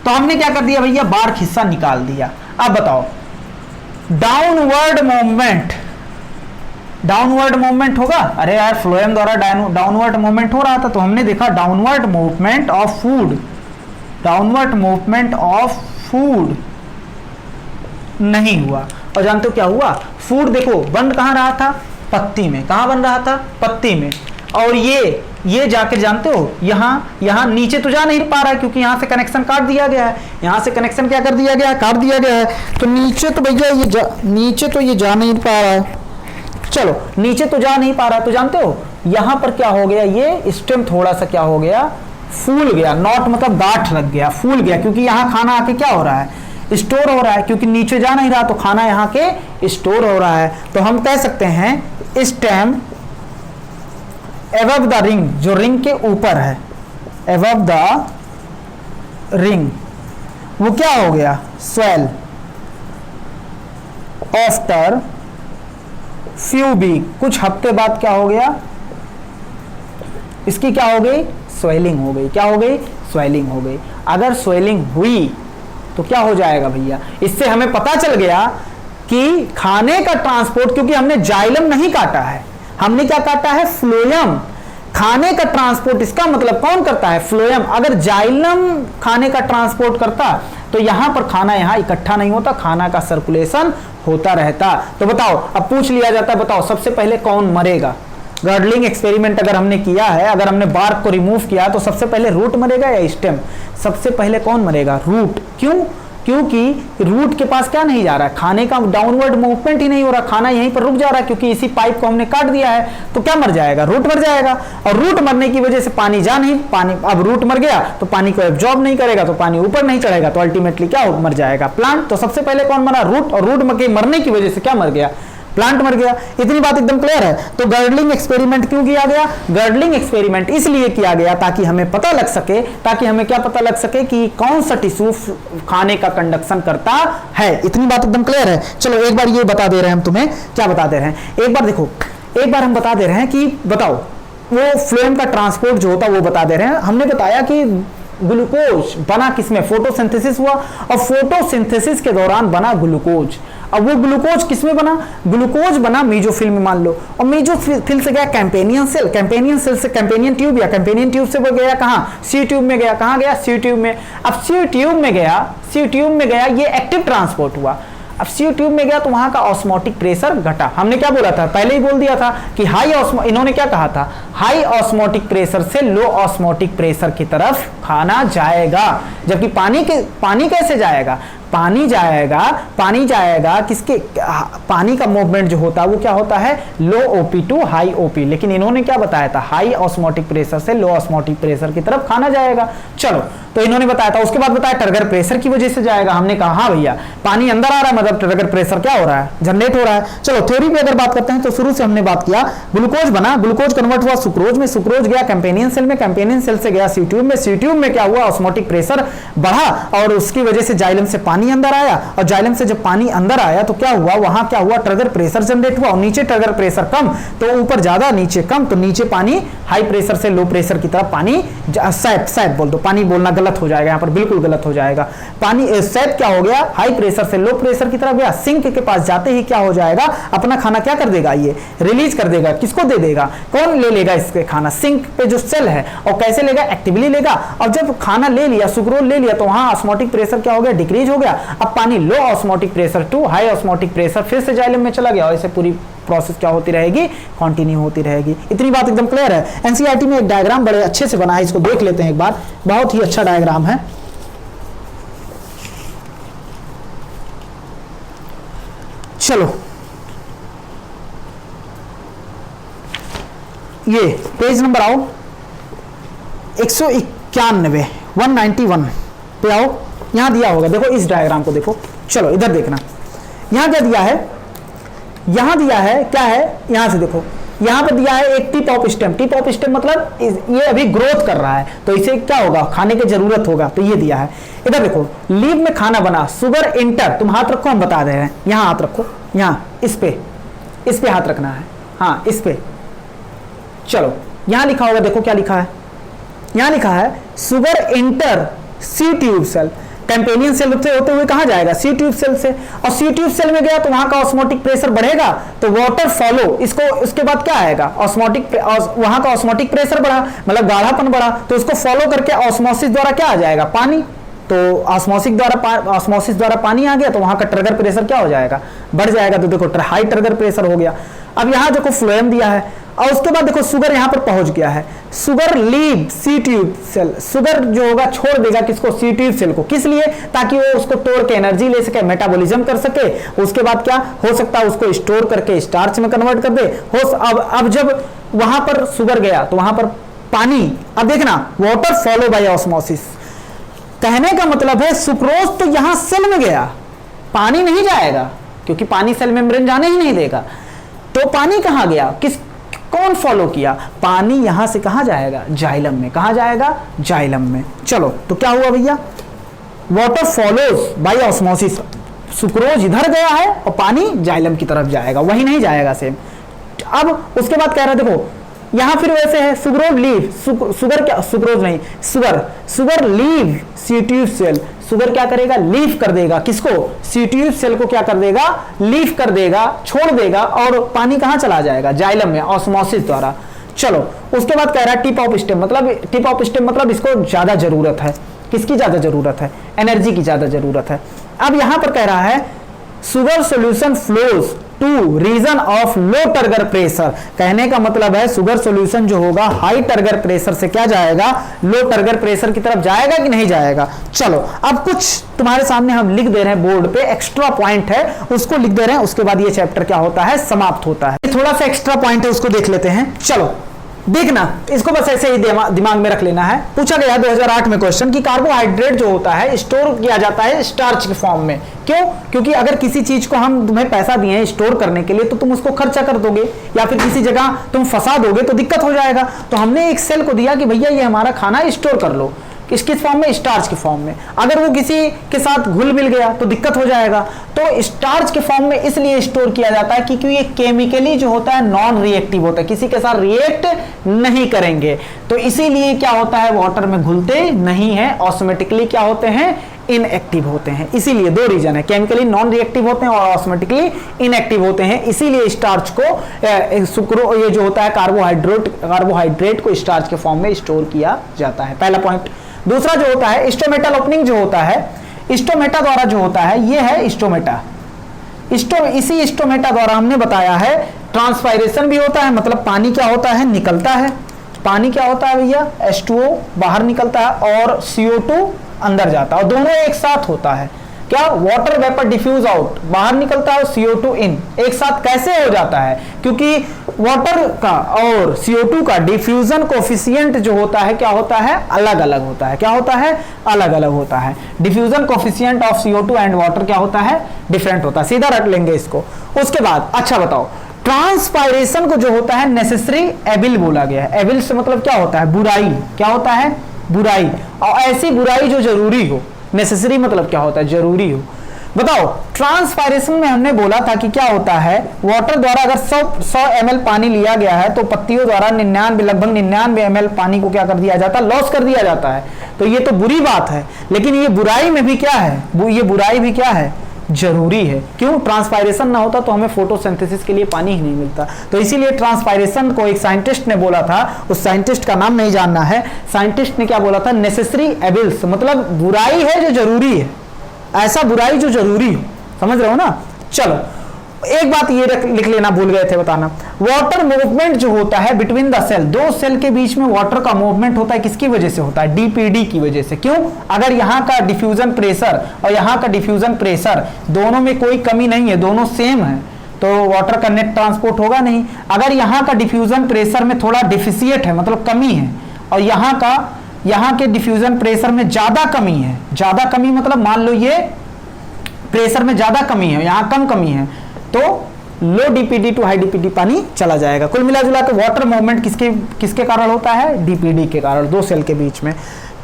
तो हमने क्या कर दिया भैया, बार्क हिस्सा निकाल दिया। अब बताओ, डाउनवर्ड मूवमेंट, डाउनवर्ड मूवमेंट होगा, अरे यार फ्लोएम द्वारा डाउनवर्ड मूवमेंट हो रहा था, तो हमने देखा downward movement of food, downward movement of food नहीं हुआ। और जानते हो क्या हुआ, फूड देखो बन कहां रहा था, पत्ती में। कहां बन रहा था, पत्ती में। और ये जाके जानते हो, यहां नीचे तो जा नहीं पा रहा है, क्योंकि यहां से कनेक्शन काट दिया गया है। यहां से कनेक्शन क्या कर दिया गया है, काट दिया गया है। तो नीचे तो भैया नीचे तो ये जा नहीं पा रहा है। चलो नीचे तो जा नहीं पा रहा, तो जानते हो यहां पर क्या हो गया, ये स्टेम थोड़ा सा क्या हो गया, फूल गया। नॉट मतलब गांठ लग गया, फूल गया, क्योंकि यहां खाना आके क्या हो रहा है, स्टोर हो रहा है। क्योंकि नीचे जा नहीं रहा, तो खाना यहाँ के स्टोर हो रहा है। तो हम कह सकते हैं स्टेम एबव द रिंग, जो रिंग के ऊपर है, एबव द रिंग, वो क्या हो गया, स्वेल। आफ्टर फ्यू वीक, कुछ हफ्ते बाद क्या हो गया, इसकी क्या हो गई, स्वेलिंग हो गई। क्या हो गई, स्वेलिंग हो गई। अगर स्वेलिंग हुई तो क्या हो जाएगा भैया, इससे हमें पता चल गया कि खाने का ट्रांसपोर्ट, क्योंकि हमने जाइलम नहीं काटा है, हमने क्या काटा है, फ्लोएम। खाने का ट्रांसपोर्ट, इसका मतलब कौन करता है, फ्लोएम। अगर जाइलम खाने का ट्रांसपोर्ट करता तो यहां पर खाना यहां इकट्ठा नहीं होता, खाना का सर्कुलेशन होता रहता। तो बताओ, अब पूछ लिया जाता है, बताओ सबसे पहले कौन मरेगा। गर्डलिंग एक्सपेरिमेंट अगर हमने किया है, अगर हमने बार्क को रिमूव किया, तो सबसे पहले रूट मरेगा या स्टेम, सबसे पहले कौन मरेगा, रूट। क्यों, क्योंकि रूट के पास क्या नहीं जा रहा है, खाने का डाउनवर्ड मूवमेंट ही नहीं हो रहा, खाना यहीं पर रुक जा रहा है, क्योंकि इसी पाइप को हमने काट दिया है। तो क्या मर जाएगा, रूट मर जाएगा। और रूट मरने की वजह से पानी जा नहीं, पानी, अब रूट मर गया तो पानी को एब्जॉर्ब नहीं करेगा, तो पानी ऊपर नहीं चढ़ेगा, तो अल्टीमेटली क्या मर जाएगा, प्लांट। तो सबसे पहले कौन मरा, रूट। और रूट मरने की वजह से क्या मर गया, प्लांट मर गया। इतनी बात एकदम क्लियर है। तो गर्डलिंग एक्सपेरिमेंट क्यों किया गया, गर्डलिंग एक्सपेरिमेंट इसलिए किया गया ताकि हमें पता लग सके, ताकि हमें क्या पता लग सके कि कौन सा टिश्यू खाने का कंडक्शन करता है। इतनी बात एकदम क्लियर है। चलो एक बार ये बता दे रहे हैं हम तुम्हें, क्या बता दे रहे हैं, एक बार देखो, एक बार हम बता दे रहे हैं कि बताओ वो फ्लोएम का ट्रांसपोर्ट जो होता है वो बता दे रहे हैं। हमने बताया कि ग्लूकोज बना किसमें, फोटोसिंथेसिस हुआ, और फोटोसिंथेसिस के दौरान बना ग्लूकोज। अब वो ग्लूकोज किसमें बना, ग्लूकोज बना मेसोफिल में मान लो, और मेसोफिल से गया कैंपेनियन सेल, कैंपेनियन सेल से कैंपेनियन ट्यूब, या कैंपेनियन ट्यूब से वो गया कहाँ, सी ट्यूब में गया। कहाँ गया, सी ट्यूब में। अब सी ट्यूब में गया, सी ट्यूब में गया, ये एक्टिव ट्रांसपोर्ट हुआ। अब सी ट्यूब में गया तो वहां का ऑस्मोटिक प्रेशर घटा। हमने क्या बोला था, पहले ही बोल दिया था कि इन्होंने क्या कहा था, हाई ऑस्मोटिक प्रेशर से लो ऑस्मोटिक प्रेशर की तरफ खाना जाएगा। जबकि पानी कैसे जाएगा, पानी जाएगा किसके, पानी का मूवमेंट जो होता है वो क्या होता है, लो ओपी टू हाई ओपी। लेकिन इन्होंने क्या बताया था, हाई ऑस्मोटिक प्रेशर से लो ऑस्मोटिक प्रेशर की तरफ खाना जाएगा। चलो, तो इन्होंने बताया था। उसके बाद बताया टर्गर प्रेशर की वजह से जाएगा। हमने कहा हाँ भैया, पानी अंदर आ रहा है, मतलब टर्गर प्रेशर क्या हो रहा है, जनरेट हो रहा है। चलो थ्योरी पे अगर बात करते हैं तो शुरू से हमने बात किया, ग्लूकोज बना, ग्लूकोज कन्वर्ट हुआ सुक्रोज में, सुक्रोज गया कैंपेनियन सेल में, कैंपेनियन सेल से गया सी ट्यूब में, सी ट्यूब में क्या हुआ, ऑस्मोटिक प्रेशर बढ़ा, और उसकी वजह से जाइलम से पानी अंदर आया, और जाइलम से जब पानी अंदर आया तो क्या हुआ, वहां क्या हुआ, ट्रिगर प्रेशर जनरेट हुआ, और नीचे ट्रिगर प्रेशर कम तो ऊपर ज्यादा, नीचे कम तो नीचे पानी हाई प्रेशर से लो प्रेशर की तरफ पानी, सैप बोल दो, पानी बोलना गलत हो जाएगा, यहाँ पर बिल्कुल गलत हो जाएगा। पानी सैप क्या हो गया, हाई प्रेशर से लो प्रेशर की तरफ गया, सिंक के पास जाते ही क्या हो जाएगा, अपना खाना क्या कर देगा, ये रिलीज कर देगा। किसको दे देगा, कौन ले लेगा इसके खाना, सिंक पे जो सेल है, और कैसे लेगा, एक्टिवली लेगा। और जब खाना ले लिया, सुक्रोज ले लिया, तो वहां ऑस्मोटिक प्रेशर क्या हो गया, डिक्रीज हो गया। अब पानी low osmotic pressure to high osmotic pressure फिर से जाइलम में चला गया, और ऐसे पूरी प्रोसेस क्या होती रहेगी, कंटिन्यू होती रहेगी। इतनी बात एकदम क्लियर है। एनसीईआरटी में एक डायग्राम बड़े अच्छे से बना है, इसको देख लेते हैं एक बार, बहुत ही अच्छा डायग्राम है। चलो ये पेज नंबर आओ 191 191 पे आओ, यहां दिया होगा, देखो इस डायग्राम को देखो, चलो इधर देखना, यहां क्या दिया है, यहां दिया है क्या है, यहां से देखो, यहां पर दिया है एक tip of stem. Tip of stem मतलब ये अभी ग्रोथ कर रहा है, तो इसे क्या होगा, खाने की जरूरत होगा, तो ये दिया है। इधर देखो, लीव में खाना बना, शुगर इंटर, तुम हाथ रखो, हम बता दे रहे हैं, यहां हाथ रखो, यहां इस पे हाथ रखना है, हाँ इस पे, चलो यहां लिखा होगा, देखो क्या लिखा है, यहां लिखा है शुगर इंटर सी ट्यूब सेल, कैंपेनियन सेल से होते हुए कहां जाएगा, सी ट्यूब सेल से, और सी ट्यूब सेल में गया तो वहां का ऑस्मोटिक प्रेशर बढ़ेगा, तो वाटर फॉलो, इसको उसके बाद क्या आएगा, ऑस्मोटिक, वहां का ऑस्मोटिक प्रेशर बढ़ा, मतलब गाढ़ापन बढ़ा, तो उसको फॉलो करके ऑस्मोसिस द्वारा क्या आ जाएगा, पानी, तो ऑस्मोसिस द्वारा पानी आ गया, तो वहां का ट्रिगर प्रेशर क्या हो जाएगा, बढ़ जाएगा, तो देखो हाई ट्रिगर प्रेशर हो गया। अब यहां देखो फ्लोएम दिया है, और उसके बाद देखो शुगर यहां पर पहुंच गया है, शुगर लीव सी ट्यूब सेल, शुगर जो होगा छोड़ देगा किसको, सी ट्यूब सेल को, किस लिए, ताकि वो उसको तोड़ के एनर्जी ले सके, मेटाबॉलिज्म कर सके, उसके बाद क्या हो सकता है, उसको स्टोर करके स्टार्च में कन्वर्ट कर दे। अब जब वहां पर शुगर गया तो वहां पर पानी, अब देखना वाटर फॉलो बाय ऑस्मोसिस, कहने का मतलब है सुक्रोज तो यहां सेल में गया, पानी नहीं जाएगा, क्योंकि पानी सेल मेम्ब्रेन जाने ही नहीं देगा, तो पानी कहां गया, कौन फॉलो किया, पानी यहां से कहां जाएगा, जाइलम में, कहां जाएगा, जाइलम में। चलो तो क्या हुआ भैया, water follows by osmosis, sucrose इधर गया है और पानी जाइलम की तरफ जाएगा, वही नहीं जाएगा सेम। अब उसके बाद कह रहा है, देखो यहां फिर वैसे है, सुक्रोज लीव, शुगर क्या, सुक्रोज नहीं, शुगर लीव सी ट्यूब सेल, शुगर क्या करेगा, लीव कर देगा, किसको, सी ट्यूब सेल को क्या कर देगा, लीव कर देगा, छोड़ देगा, और पानी कहां चला जाएगा, जाइलम में, ऑस्मोसिस द्वारा। चलो उसके बाद कह रहा है टिप ऑफ स्टेम, मतलब इसको ज्यादा जरूरत है, किसकी ज्यादा जरूरत है, एनर्जी की ज्यादा जरूरत है। अब यहां पर कह रहा है sugar solution flows to region of low turgor pressure, कहने का मतलब है शुगर सॉल्यूशन जो होगा हाई टर्गर प्रेशर से क्या जाएगा, लो टर्गर प्रेशर की तरफ जाएगा कि नहीं जाएगा। चलो अब कुछ तुम्हारे सामने हम लिख दे रहे हैं बोर्ड पे, एक्स्ट्रा पॉइंट है उसको लिख दे रहे हैं, उसके बाद ये चैप्टर क्या होता है, समाप्त होता है। थोड़ा सा एक्स्ट्रा पॉइंट है उसको देख लेते हैं, चलो देखना, इसको बस ऐसे ही दिमाग में रख लेना है। पूछा गया 2008 में क्वेश्चन कि कार्बोहाइड्रेट जो होता है स्टोर किया जाता है स्टार्च के फॉर्म में, क्यों, क्योंकि अगर किसी चीज को हम तुम्हें पैसा दिए हैं स्टोर करने के लिए तो तुम उसको खर्चा कर दोगे, या फिर किसी जगह तुम फंसा दोगे तो दिक्कत हो जाएगा, तो हमने एक सेल को दिया कि भैया ये हमारा खाना स्टोर कर लो, किस फॉर्म में, स्टार्च के फॉर्म में। अगर वो किसी के साथ घुल मिल गया तो दिक्कत हो जाएगा, तो स्टार्च के फॉर्म में इसलिए स्टोर किया जाता है क्योंकि ये केमिकली जो होता है नॉन रिएक्टिव होता है, किसी के साथ रिएक्ट नहीं करेंगे, तो इसीलिए क्या होता है, वाटर में घुलते नहीं है, ऑटोमेटिकली क्या होते हैं, इनएक्टिव होते हैं। इसीलिए दो रीजन है, केमिकली नॉन रिएक्टिव होते हैं और ऑटोमेटिकली इनएक्टिव होते हैं, इसीलिए स्टार्च को सुक्रो ये जो होता है कार्बोहाइड्रेट को स्टार्च के फॉर्म में स्टोर किया जाता है, पहला पॉइंट। दूसरा जो होता है स्टोमेटल ओपनिंग जो होता है, स्टोमेटा द्वारा जो होता है, ये है स्टोमेटा, इसी स्टोमेटा द्वारा हमने बताया है ट्रांसपायरेशन भी होता है, मतलब पानी क्या होता है, निकलता है, पानी क्या होता है भैया, H2O बाहर निकलता है और CO2 अंदर जाता है, और दोनों एक साथ होता है, क्या, वाटर वेपर डिफ्यूज आउट, बाहर निकलता है और CO2 इन, एक साथ कैसे हो जाता है, क्योंकि वाटर का और CO2 का डिफ्यूजन कोफिशिएंट जो होता है क्या होता है, अलग अलग होता है, क्या होता है, अलग अलग होता है, diffusion coefficient of CO2 and water क्या होता है, डिफरेंट होता है, सीधा रट लेंगे इसको। उसके बाद अच्छा बताओ, ट्रांसपायरेशन को जो होता है नेसेसरी एबिल बोला गया है, एबिल से मतलब क्या होता है, बुराई, क्या होता है, बुराई, और ऐसी बुराई जो जरूरी हो, नेसेसरी मतलब क्या होता है, जरूरी हो। बताओ ट्रांसपायरेशन में हमने बोला था कि क्या होता है, वाटर द्वारा अगर 100 ml पानी लिया गया है तो पत्तियों द्वारा लगभग 99 ml पानी को क्या कर दिया जाता है, लॉस कर दिया जाता है, तो ये तो बुरी बात है, लेकिन ये बुराई में भी क्या है, ये बुराई भी क्या है, जरूरी है। क्यों, ट्रांसपायरेशन ना होता तो हमें फोटोसिंथेसिस के लिए पानी ही नहीं मिलता, तो इसीलिए ट्रांसपायरेशन को एक साइंटिस्ट ने बोला था, उस साइंटिस्ट का नाम नहीं जानना है, साइंटिस्ट ने क्या बोला था, नेसेसरी एबिल्स, मतलब बुराई है जो जरूरी है, ऐसा बुराई जो जरूरी हो, समझ रहे हो ना। चलो एक बात ये लिख लेना भूल गए थे बताना, वाटर मूवमेंट जो होता है बिटवीन द सेल, दो सेल के बीच में वाटर का मूवमेंट होता है, किसकी वजह से होता है? डीपीडी की वजह से। क्यों? अगर यहाँ का डिफ्यूजन प्रेशर और यहाँ का डिफ्यूजन प्रेशर दोनों में कोई कमी नहीं है, दोनों सेम है, तो वाटर का नेट ट्रांसपोर्ट होगा नहीं। अगर यहाँ का डिफ्यूजन प्रेशर में थोड़ा डिफिशिएट है, मतलब कमी है, और यहाँ के डिफ्यूजन प्रेशर में ज्यादा कमी है, ज्यादा कमी मतलब मान लो ये प्रेशर में ज्यादा कमी है, यहाँ कम कमी है, तो लो डीपीडी टू हाई डीपीडी पानी चला जाएगा। कुल मिला के वाटर मूवमेंट किसके कारण होता है? डीपीडी के कारण, दो सेल के बीच में।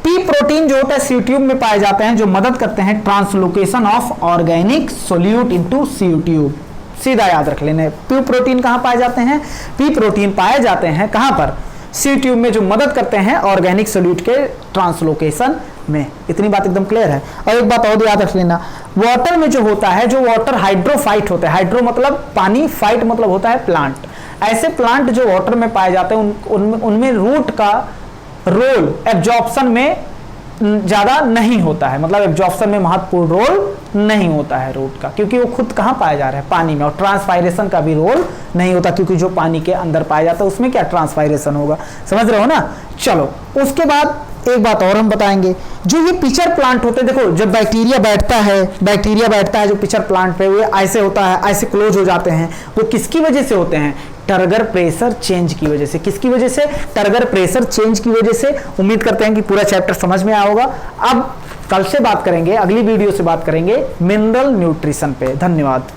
पी प्रोटीन जो होता है सी ट्यूब में पाए जाते हैं, जो मदद करते हैं translocation of organic solute into sieve tube. सीधा याद रख लेना। पी प्रोटीन कहां पाए जाते हैं? पी प्रोटीन पाए जाते हैं कहां पर? सी ट्यूब में, जो मदद करते हैं ऑर्गेनिक सोल्यूट के ट्रांसलोकेशन में। इतनी बात एकदम क्लियर है। और एक बात और याद रख लेना, वाटर में जो होता है, जो वाटर हाइड्रोफाइट होता है, हाइड्रो मतलब पानी, फाइट मतलब होता है प्लांट। ऐसे प्लांट जो वाटर में पाए जाते हैं उनमें रूट का रोल एब्जॉर्प्शन में ज्यादा नहीं होता है, मतलब एब्जॉर्प्शन में महत्वपूर्ण रोल नहीं होता है रूट का, क्योंकि वो खुद कहां पाया जा रहा है? पानी में। और ट्रांसपायरेशन का भी रोल नहीं होता, क्योंकि जो पानी के अंदर पाया जाता है उसमें क्या ट्रांसपायरेशन होगा। समझ रहे हो ना? चलो, उसके बाद एक बात और हम बताएंगे, जो ये पिचर प्लांट होते हैं, देखो जब बैक्टीरिया बैठता है जो पिचर प्लांट पे, वो ऐसे होता है, ऐसे क्लोज हो जाते हैं, वो किसकी वजह से होते हैं? टर्गर प्रेशर चेंज की वजह से। किसकी वजह से? टर्गर प्रेशर चेंज की वजह से। उम्मीद करते हैं कि पूरा चैप्टर समझ में आया होगा। अब कल से बात करेंगे, अगली वीडियो से बात करेंगे मिनरल न्यूट्रिशन पे। धन्यवाद।